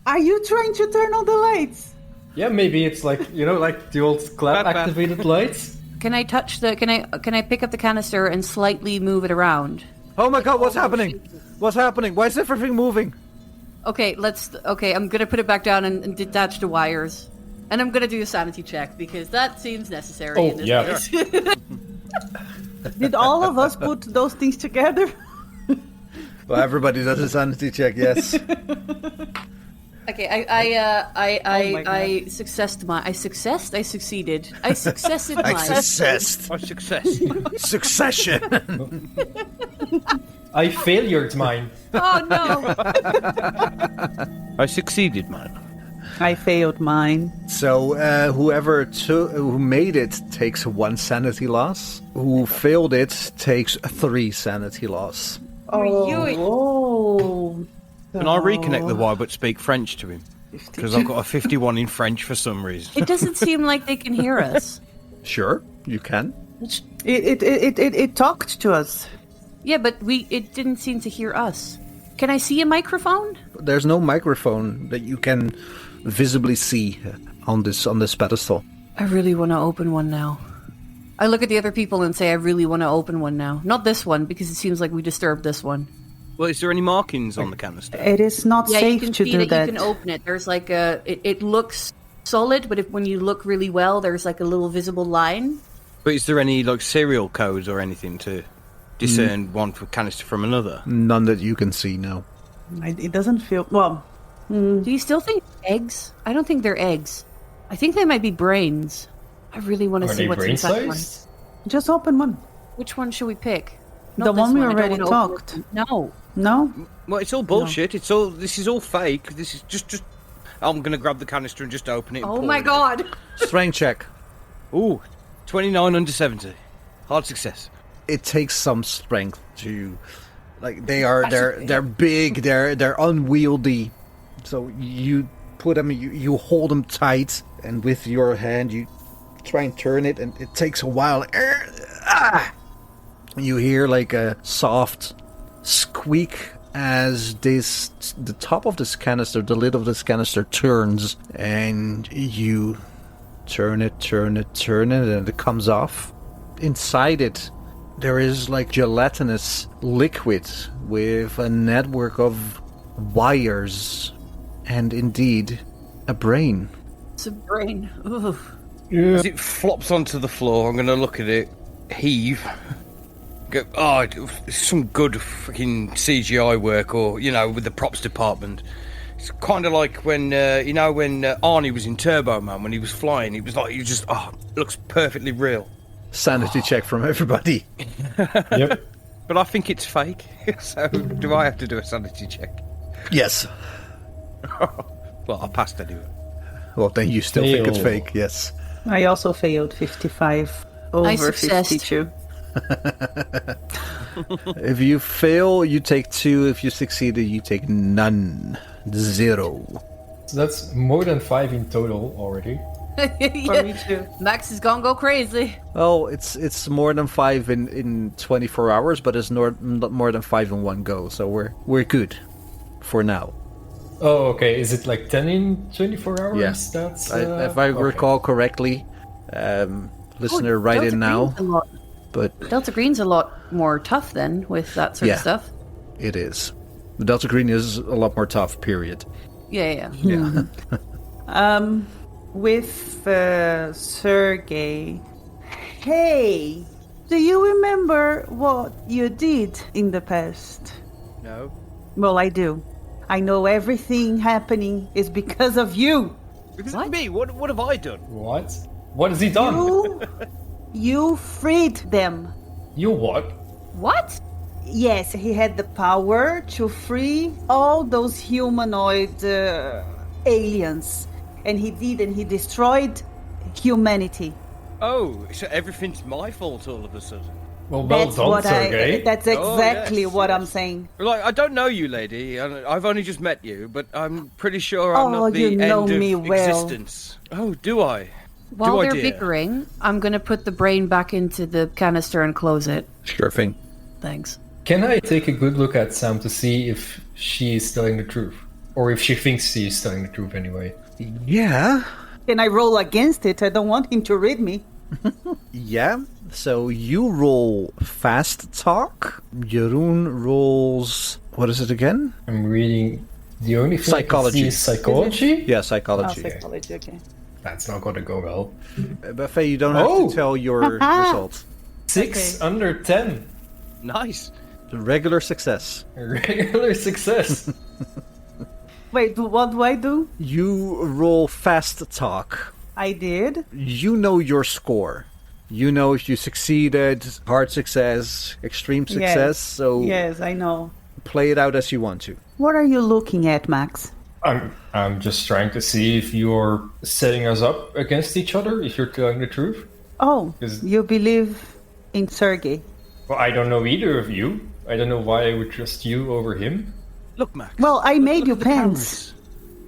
Are you trying to turn on the lights? Yeah, maybe it's like, like the old clap Clap. activated lights? Can I touch the? Can I pick up the canister and slightly move it around? Oh my god, what's happening? What's happening? Why is everything moving? Okay, I'm gonna put it back down and detach the wires, and I'm gonna do a sanity check because that seems necessary. Oh, in this yeah. case. Did all of us put those things together? Well, everybody does a sanity check, yes. Okay, my God. I successed. I succeeded. I successed mine. Successed. Oh, success. Succession. I failured mine. Oh no! I succeeded, man. I failed mine. So who made it takes 1 sanity loss. Who failed it takes 3 sanity loss. Oh. Can I reconnect the wire but speak French to him? Because I've got a 51 in French for some reason. It doesn't seem like they can hear us. Sure, you can. It talked to us. Yeah, but it didn't seem to hear us. Can I see a microphone? There's no microphone that you can visibly see on this pedestal. I really want to open one now. I look at the other people and say, I really want to open one now. Not this one, because it seems like we disturbed this one. Well, is there any markings on the canister? It is not Yeah, you safe can to see do that. that. You can open it. There's like it looks solid, but when you look really well, there's like a little visible line. But is there any like serial codes or anything to discern one canister from another? None that you can see, no. It doesn't feel well. Do you still think eggs? I don't think they're eggs. I think they might be brains. I really want to Are see they what's brain inside one. sized? Just open one. Which one should we pick? The Not this one we I don't already wanna open talked. it. No. No. Well, it's all bullshit. This is all fake. This is just. I'm gonna grab the canister and just open it. And Oh pour my it in. god. Strength check. Ooh, 29 under 70. Hard success. It takes some strength to, like, they're big, they're unwieldy. So you put them, you hold them tight, and with your hand you try and turn it, and it takes a while. You hear like a soft squeak as the top of this canister, the lid of this canister turns, and you turn it, and it comes off. Inside it, there is like gelatinous liquid with a network of wires, and indeed, a brain. It's a brain. Ooh. Yeah. As it flops onto the floor, I'm going to look at it, heave, go, oh, it's some good fucking CGI work, or, with the props department. It's kind of like when, when Arnie was in Turbo Man, when he was flying, it was like, it looks perfectly real. Sanity check from everybody. Yep. But I think it's fake, so do I have to do a sanity check? Yes. Well, I passed anyway. Well, then you still think it's Fail. fake, yes. I also failed 55 I over successed. 52. If you fail, you take 2. If you succeeded, you take none. 0. So that's more than 5 in total already. For me too. Max is gonna go crazy. Well, it's more than 5 in 24 hours, but it's not more than 5 in one go, so we're good for now. Oh, okay. Is it like 10 in 24 hours? Yes. That's, If I okay. recall correctly, listener, write Delta in now. Green's a lot- But Delta Green's a lot more tough then with that sort Yeah. of stuff. it is. The Delta Green is a lot more tough, period. Yeah. Yeah. With Sergey. Hey, do you remember what you did in the past? No. Well, I do. I know everything happening is because of you. Because What? of me, what have I done? What? What has he done? You freed them. You what? What? Yes, he had the power to free all those humanoid aliens. And he did, and he destroyed humanity. Oh, so everything's my fault all of a sudden. Well, That's done, what Sergey. That's Oh, exactly yes, what I'm yes. saying. Like, I don't know you, lady. I've only just met you, but I'm pretty sure I'm Oh, not the you know end of me well. existence. Oh, do I? While do I, they're dear? bickering, I'm gonna put the brain back into the canister and close it. Sure thing. Thanks. Can I take a good look at Sam to see if she is telling the truth? Or if she thinks she is telling the truth anyway? Yeah. Can I roll against it? I don't want him to read me. Yeah. So you roll fast talk. Jeroen rolls. What is it again? I'm reading the only thing Psychology. I can see is psychology? Yeah, Oh, psychology. psychology, okay. That's not gonna go well. Buffet, you don't have Oh. to tell your results. 6 Okay. under 10. Nice. Regular success. Regular success. Wait, what do I do? You roll fast talk. I did. You know your score. You know if you succeeded, hard success, extreme success. So Yes, I know. play it out as you want to. What are you looking at, Max? I'm just trying to see if you're setting us up against each other, if you're telling the truth. Oh, Is- you believe in Sergey. Well, I don't know either of you. I don't know why I would trust you over him. Look, Max. Well, I made look you at the pants. cameras.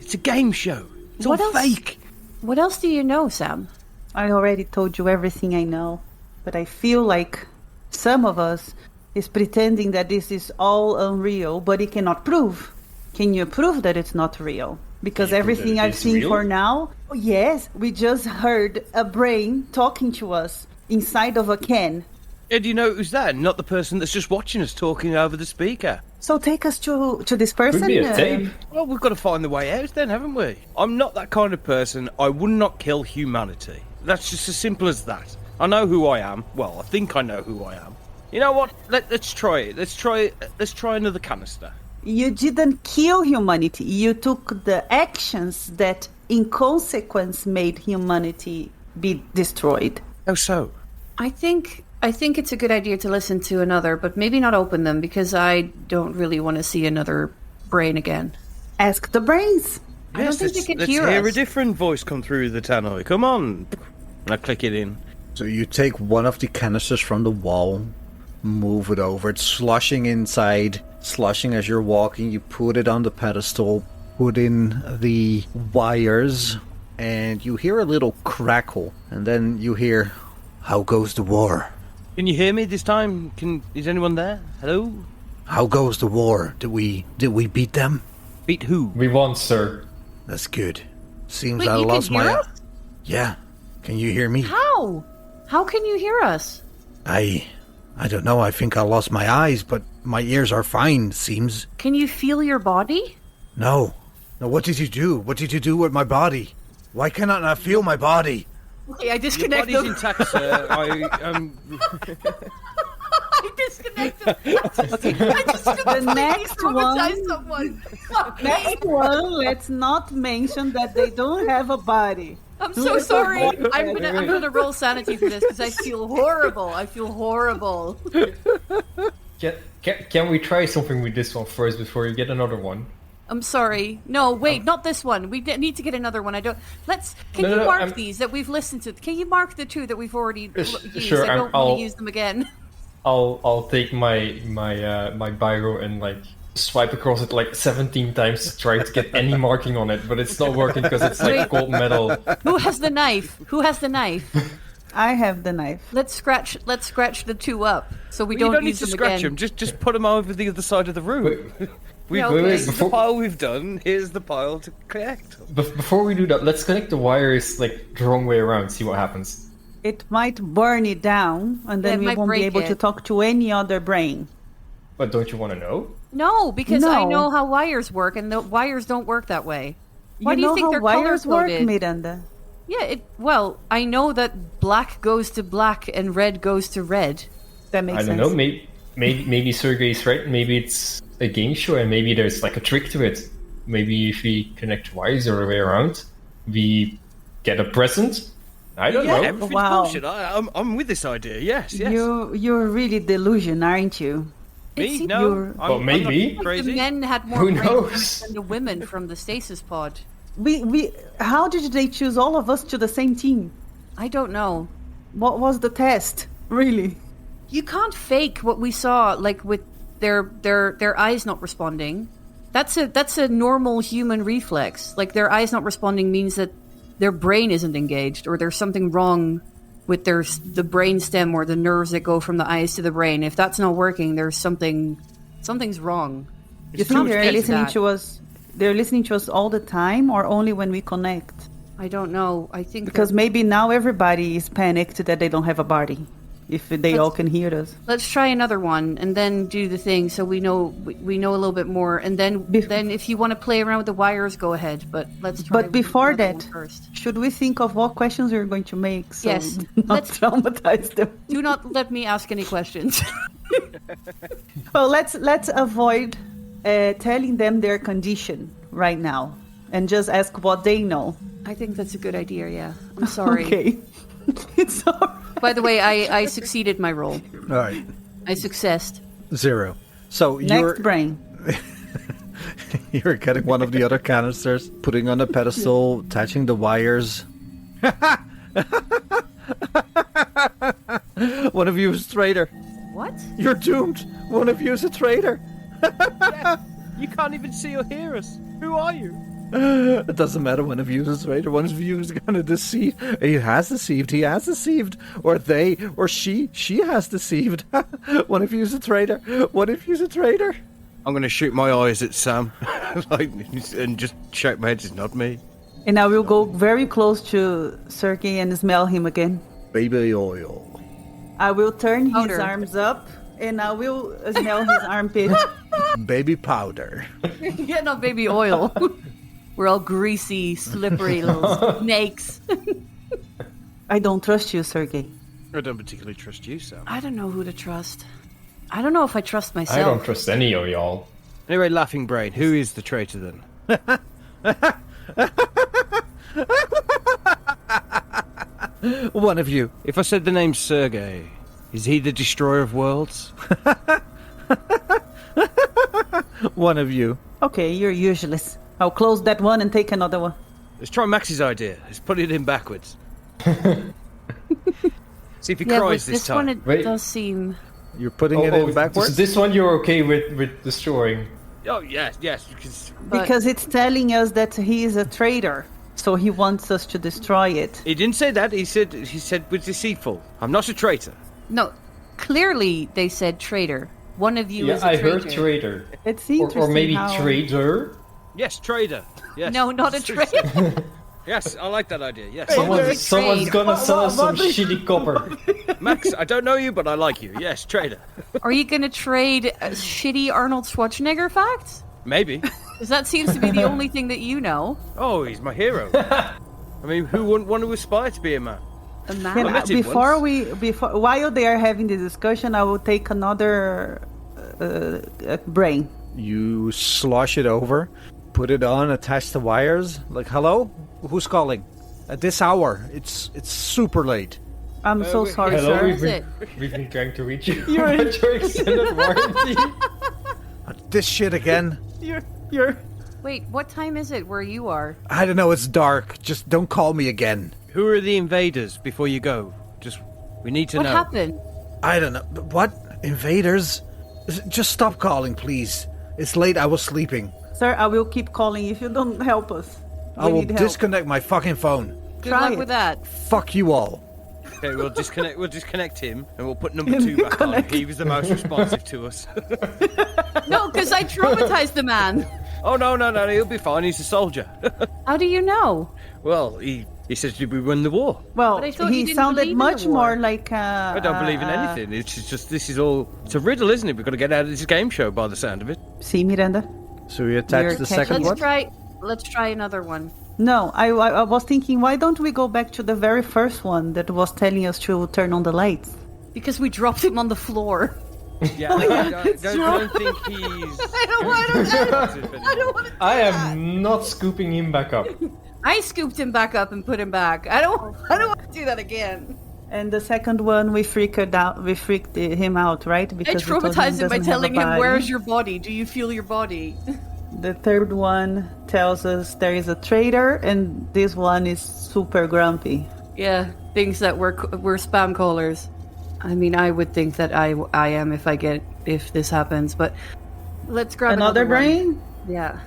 It's a game show. It's What all else? fake. What else do you know, Sam? I already told you everything I know, but I feel like some of us is pretending that this is all unreal, but it cannot prove. Can you prove that it's not real? Because Can you prove everything that it I've is seen real? for now, oh, yes, we just heard a brain talking to us inside of a can. Yeah, do you know who's that? Not the person that's just watching us talking over the speaker. So take us to this person. Could be a tape. Well, we've got to find the way out then, haven't we? I'm not that kind of person. I would not kill humanity. That's just as simple as that. I know who I am. Well, I think I know who I am. You know what? Let's try it. Let's try another canister. You didn't kill humanity. You took the actions that, in consequence, made humanity be destroyed. Oh, so? I think it's a good idea to listen to another, but maybe not open them because I don't really want to see another brain again. Ask the brains. I don't think they let's, could let's hear hear us. a different voice come through the tannoy. Come on. And I click it in. So you take one of the canisters from the wall, move it over. It's sloshing inside, sloshing as you're walking. You put it on the pedestal, put in the wires, and you hear a little crackle. And then you hear, "How goes the war?" Can you hear me this time? Is anyone there? Hello? How goes the war? Did we beat them? Beat who? We won, sir. That's good. Seems Wait, I you lost can hear my. us? Yeah. Can you hear me? How? How can you hear us? I don't know. I think I lost my eyes, but my ears are fine. Seems. Can you feel your body? No. No. What did you do? What did you do with my body? Why cannot I feel my body? Okay, I Your disconnect body's them. intact, sir. I disconnect them. I just The next one. someone. Fuck me. Next one, let's not mention that they don't have a body. I'm so sorry. I'm gonna roll sanity for this because I feel horrible. Can we try something with this one first before you get another one? I'm sorry. No, wait, not this one. We need to get another one. I don't. Can you mark these that we've listened to? Can you mark the two that we've already used? Sure, I don't want to use them again. I'll take my biro and like swipe across it like 17 times to try to get any marking on it, but it's not working because it's like Wait. gold metal. Who has the knife? I have the knife. Let's scratch the two up so we You don't don't need use to them scratch again. them. Just put them over the other side of the room. Yeah, okay. This is the pile we've done. Here's the pile to collect. Before we do that, let's connect the wires like the wrong way around, see what happens. It might burn it down, and then Yeah, it we might won't be break able to it. talk to any other brain. But don't you want to know? No, because I No. know how wires work, and the wires don't work that way. Why you do you know think how they're wires work, color-coded? Miranda? Yeah, well, I know that black goes to black and red goes to red. That makes I don't sense. know, maybe Sergey's right, maybe it's a game show and maybe there's like a trick to it. Maybe if we connect wires the other way around, we get a present? I don't know. Everything's Wow. bullshit. I'm with this idea. Yes. You're really delusion, aren't you? Me? It's- No. you're- Well, maybe. I'm not The crazy. men had more Who brain knows? cells than the women from the stasis pod. We how did they choose all of us to the same team? I don't know. What was the test? Really? You can't fake what we saw, like with their eyes not responding. That's a normal human reflex. Like their eyes not responding means that their brain isn't engaged, or there's something wrong with the brain stem or the nerves that go from the eyes to the brain. If that's not working, there's something's wrong. You think they're fake listening that. to us? They're listening to us all the time, or only when we connect? I don't know. I think Because that- maybe now everybody is panicked that they don't have a body. If they all can hear us. let's try another one and then do the thing so we know a little bit more. And then if you want to play around with the wires, go ahead. But let's try. But before another that, one first, should we think of what questions we're going to make? So Yes. not Let's- traumatize them. do not let me ask any questions. Well, let's avoid telling them their condition right now, and just ask what they know. I think that's a good idea. Yeah, I'm sorry. Okay, it's all right. By the way, I succeeded my roll. All right. I successed. 0. So Next brain. you're getting one of the other canisters, putting on a pedestal, attaching the wires. One of you is a traitor. What? You're doomed. One of you is a traitor. You can't even see or hear us. Who are you? It doesn't matter. One of you is a traitor. One of you is going to deceive. He has deceived. Or they, or she has deceived. One of you is a traitor. One of you is a traitor. I'm going to shoot my eyes at Sam, and just shake my head. It's not me. And I will go very close to Sergey and smell him again. Baby oil. I will turn his Powder. arms up, and I will smell his armpit. Baby powder. Yeah, not baby oil. We're all greasy, slippery little snakes. I don't trust you, Sergey. I don't particularly trust you, Sam. I don't know who to trust. I don't know if I trust myself. I don't trust any of y'all. Anyway, Laughing Brain, who is the traitor then? One of you. If I said the name Sergey, is he the destroyer of worlds? One of you. Okay, you're useless. I'll close that one and take another one. Let's try Max's idea. Let's put it in backwards. See if he Yeah, cries with this this time. one it Wait. does seem. You're putting it in backwards? So this one you're okay with destroying. Oh, yes, because But Because it's telling us that he is a traitor, so he wants us to destroy it. he didn't say that. He said we're deceitful. I'm not a traitor. no, clearly they said traitor. One of you Yeah, is a I traitor. heard traitor. It's Or interesting maybe how... trader. Yes, trader. Yes. No, not a traitor. Yes, I like that idea. Yes. Someone's gonna sell us some shitty copper. Max, I don't know you, but I like you. Yes, trader. Are you going to trade shitty Arnold Schwarzenegger facts? Maybe. Because that seems to be the only thing that you know. Oh, he's my hero. I mean, who wouldn't want to aspire to be a man? A man. Can I I- met him before while they are having the discussion, I will take another brain. You slosh it over, put it on, attach the wires. Like, hello? Who's calling? At this hour. It's super late. I'm so sorry, Hello, sir. we've been trying to reach you. About your extended warranty. This shit again? You're Wait, what time is it where you are? I don't know, it's dark. Just don't call me again. Who are the invaders before you go? We need to What know. happened? I don't know. What? Invaders? Just stop calling, please. It's late, I was sleeping. Sir, I will keep calling if you don't help us. I We will need help. disconnect my fucking phone. Good Try luck it. with that. Fuck you all. Okay, we'll disconnect him, and we'll put number 2 back on. He was the most responsive to us. No, because I traumatized the man. Oh, no, he'll be fine. He's a soldier. How do you know? Well, he said we win the war. Well, But I thought you he didn't sounded believe in the much war. more like. I don't believe in anything. It's just it's a riddle, isn't it? We've got to get out of this game show by the sound of it. See, Miranda? So we attach You're the catching second it? one? Let's try another one. No, I was thinking, why don't we go back to the very first one that was telling us to turn on the lights? Because we dropped him on the floor. Yeah, I don't think he's. I don't want to. I am not scooping him back up. I scooped him back up and put him back. I don't want to do that again. And the second one, we freaked him out, right? I we told traumatized him by doesn't have a telling him, body. "Where's your body? Do you feel your body?" The third one tells us there is a traitor, and this one is super grumpy. Yeah, thinks that we're spam callers. I mean, I would think that I am if this happens, but let's grab Another one. brain? Yeah,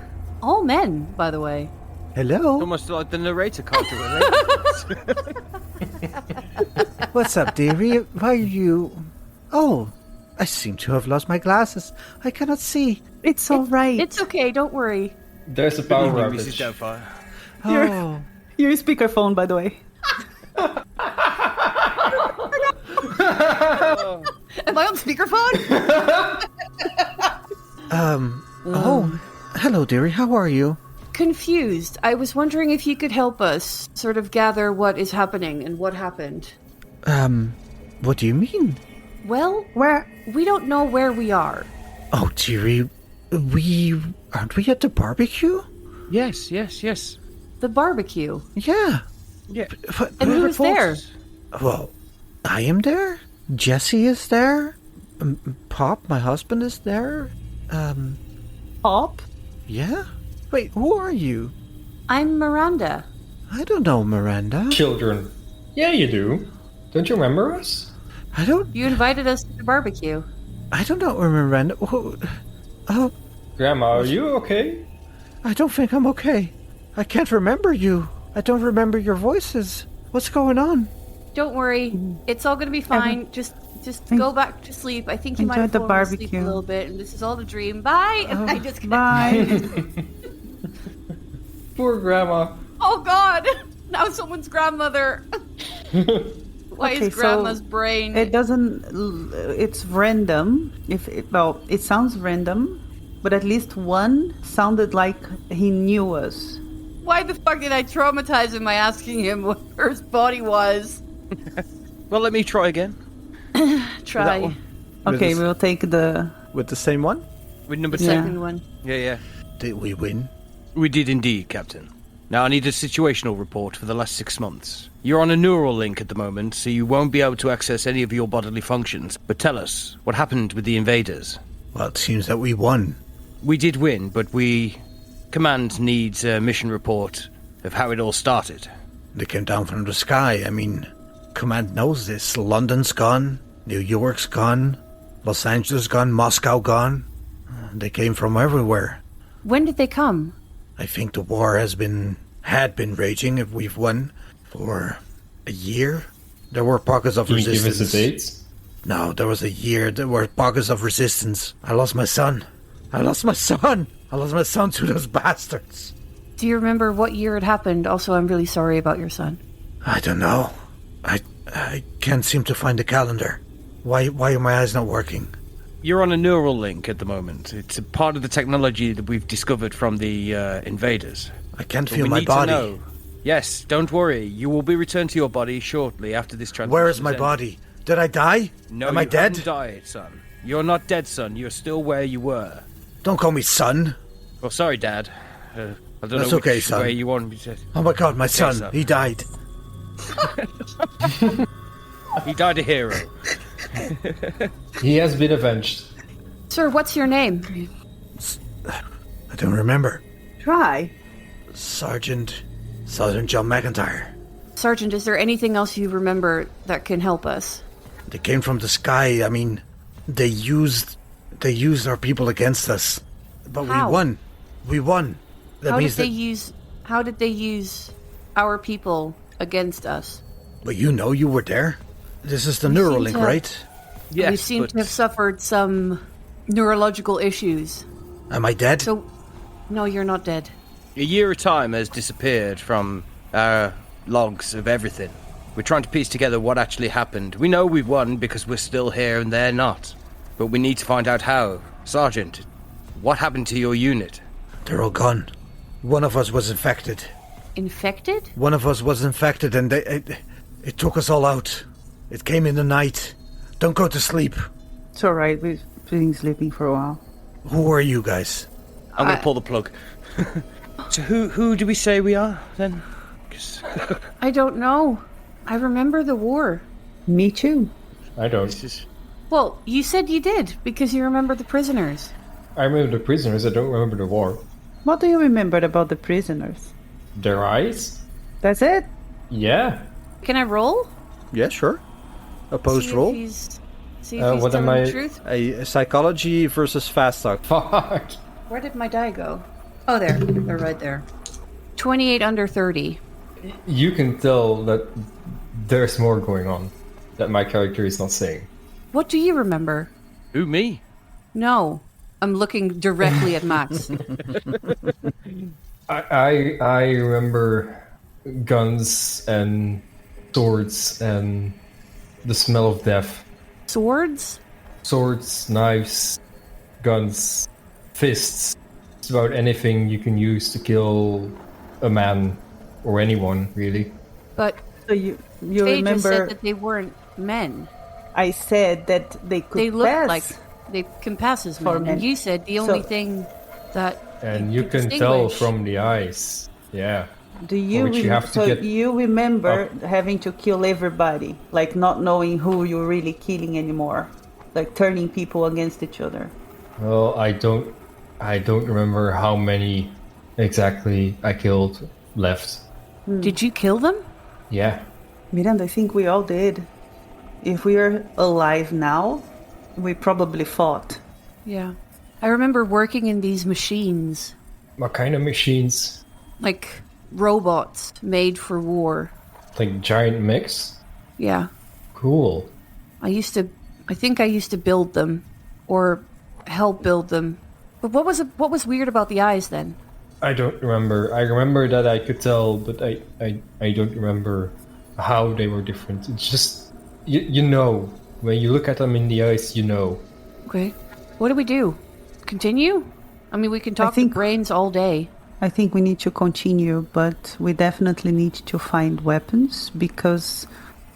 all men, by the way. Hello? Almost like the narrator character. Right? What's up, dearie? Why are you... Oh, I seem to have lost my glasses. I cannot see. It's all right. It's okay, don't worry. There's a power Mrs. outage. Doubtfire. Oh, Your speakerphone, by the way. Am I on speakerphone? oh, hello, dearie. How are you? Confused. I was wondering if you could help us sort of gather what is happening and what happened. What do you mean? Well, Where? we don't know where we are. Oh, dearie, aren't we at the barbecue? Yes. The barbecue. Yeah. Yeah. But, And who's there? well, I am there. Jesse is there. Pop, my husband, is there. Pop? Yeah. Wait, who are you? I'm Miranda. I don't know, Miranda. Children. Yeah, you do. Don't you remember us? I don't You invited us to the barbecue. know where Miranda. Oh, Grandma, are you okay? I don't think I'm okay. I can't remember you. I don't remember your voices. What's going on? Don't worry, it's all gonna be fine. Just go back to sleep. I think you might have Enjoy the fallen asleep a barbecue. little bit, and this is all a dream. Bye. And I just Bye. Poor Grandma. Oh God! Now someone's grandmother. Why Okay, is so grandma's brain? It doesn't. It's random. It sounds random, but at least one sounded like he knew us. Why the fuck did I traumatize him by asking him where his body was? Well, let me try again. Try one. Okay, this- we'll take the. With the same one? With number the 2. Yeah. second one. Yeah. Did we win? We did indeed, Captain. Now I need a situational report for the last 6 months. You're on a neural link at the moment, so you won't be able to access any of your bodily functions. But tell us, what happened with the invaders? Well, it seems that we won. We did win, but Command needs a mission report of how it all started. They came down from the sky. I mean, Command knows this. London's gone. New York's gone. Los Angeles gone. Moscow gone. They came from everywhere. When did they come? I think the war had been raging, if we've won, for a year. There were pockets of Can you give resistance. us the dates? No, there was a year. There were pockets of resistance. I lost my son. I lost my son to those bastards. Do you remember what year it happened? Also, I'm really sorry about your son. I don't know. I can't seem to find the calendar. Why are my eyes not working? You're on a neural link at the moment. It's a part of the technology that we've discovered from the invaders. I can't But feel we my need body. to know. Yes, don't worry. You will be returned to your body shortly after this transmission. Where is my body? Did I die? No, Am I you dead? haven't died, son. You're not dead, son. You're still where you were. Don't call me son. Well, sorry, Dad. I don't That's know okay, which son. way you want me to... Oh my god, my son. son. He died. He died a hero. He has been avenged. Sir, what's your name? I don't remember. Try. Sergeant John McIntyre. Sergeant, is there anything else you remember that can help us? They came from the sky. I mean, they used our people against us. But How? we won. We won. That How means did they that... use our people against us? But you know you were there. This is the We neural seem link, to- right? Yes, We seem but to have suffered some neurological issues. Am I dead? So, no, you're not dead. a year of time has disappeared from our logs of everything. We're trying to piece together what actually happened. We know we've won because we're still here and they're not. But we need to find out how. Sergeant, what happened to your unit? They're all gone. One of us was infected. Infected? One of us was infected and it took us all out. It came in the night. Don't go to sleep. It's alright, we've been sleeping for a while. Who are you guys? I'm going to pull the plug. So who do we say we are, then? 'Cause I don't know. I remember the war. Me too. I don't. this is... Well, you said you did, because you remember the prisoners. I remember the prisoners, I don't remember the war. What do you remember about the prisoners? Their eyes? That's it? Yeah. Can I roll? Yeah, sure. Opposed See roll. if he's what am telling I- the truth. A psychology versus fast talk. Fuck. Where did my die go? Oh, there. They're right there. 28 under 30. You can tell that there's more going on that my character is not saying. What do you remember? Who, me? No. I'm looking directly at Max. I remember guns and swords and the smell of death. Swords? Swords, knives, guns, fists. It's about anything you can use to kill a man or anyone, really. But So you Faye just said remember that they weren't men. I said that they could They look pass. like they can pass as For men. And men. you said the So- only thing that And you can tell distinguish- from the eyes. Yeah. Do you, which you have to so get you remember having to kill everybody, like not knowing who you're really killing anymore, like turning people against each other? Well, I don't remember how many exactly I killed left. Did you kill them? Yeah. Miranda, I think we all did. If we are alive now, we probably fought. Yeah. I remember working in these machines, What kind of machines? like robots made for war. Like giant mechs? Yeah. Cool. I think I used to build them or help build them. But what was weird about the eyes then? I don't remember. I remember that I could tell, but I don't remember how they were different. It's just, you know, when you look at them in the eyes, you know. Okay. What do we do? Continue? I mean, we can talk think- to brains all day. I think we need to continue, but we definitely need to find weapons because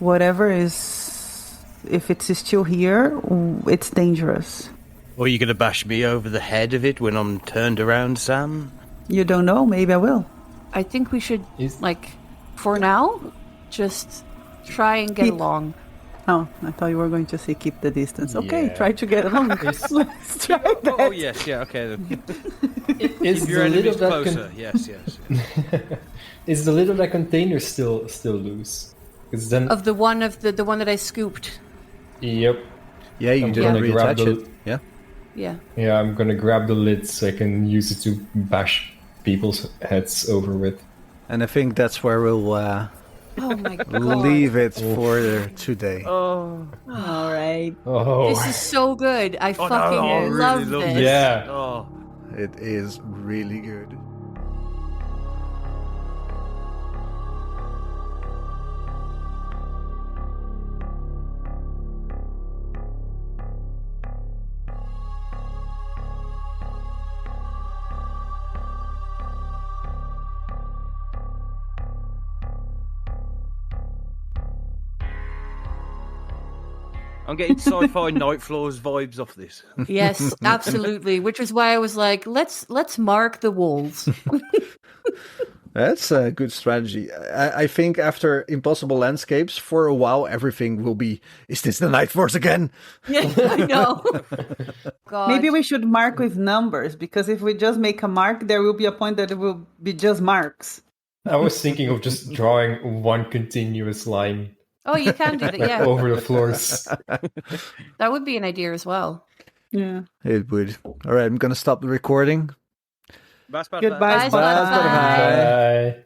whatever is, if it's still here, it's dangerous. Or are you going to bash me over the head of it when I'm turned around, Sam? You don't know, maybe I will. I think we should, Is- like, for now, just try and get Keep- along. Oh, I thought you were going to say keep the distance. Okay, Yeah. try to get along. Let's try that. Oh, yes, yeah, okay. Then. Is Keep your the lid enemies of that closer. Yes, yes. is the lid of that container still loose? Because then, Of the one that I scooped. yep, Yeah, you I'm didn't gonna grab reattach the- it. Yeah. Yeah. yeah, I'm gonna grab the lid so I can use it to bash people's heads over with. And I think that's where we'll Oh my god. Leave it for today. Oh, All right. Oh, This is so good. I no, fucking I really love love this. this. yeah. oh. It is really good. I'm getting sci-fi Night Floors vibes off this. Yes, absolutely. Which is why I was like, let's mark the walls. That's a good strategy. I think after Impossible Landscapes, for a while, everything will be, is this the Night Force again? Yeah, I know. God. Maybe we should mark with numbers, because if we just make a mark, there will be a point that it will be just marks. I was thinking of just drawing one continuous line Oh, you can do that. Yeah, over the floors. that would be an idea as well. Yeah. It would. All right, I'm going to stop the recording. Goodbye. Bye, Spotify. Bye.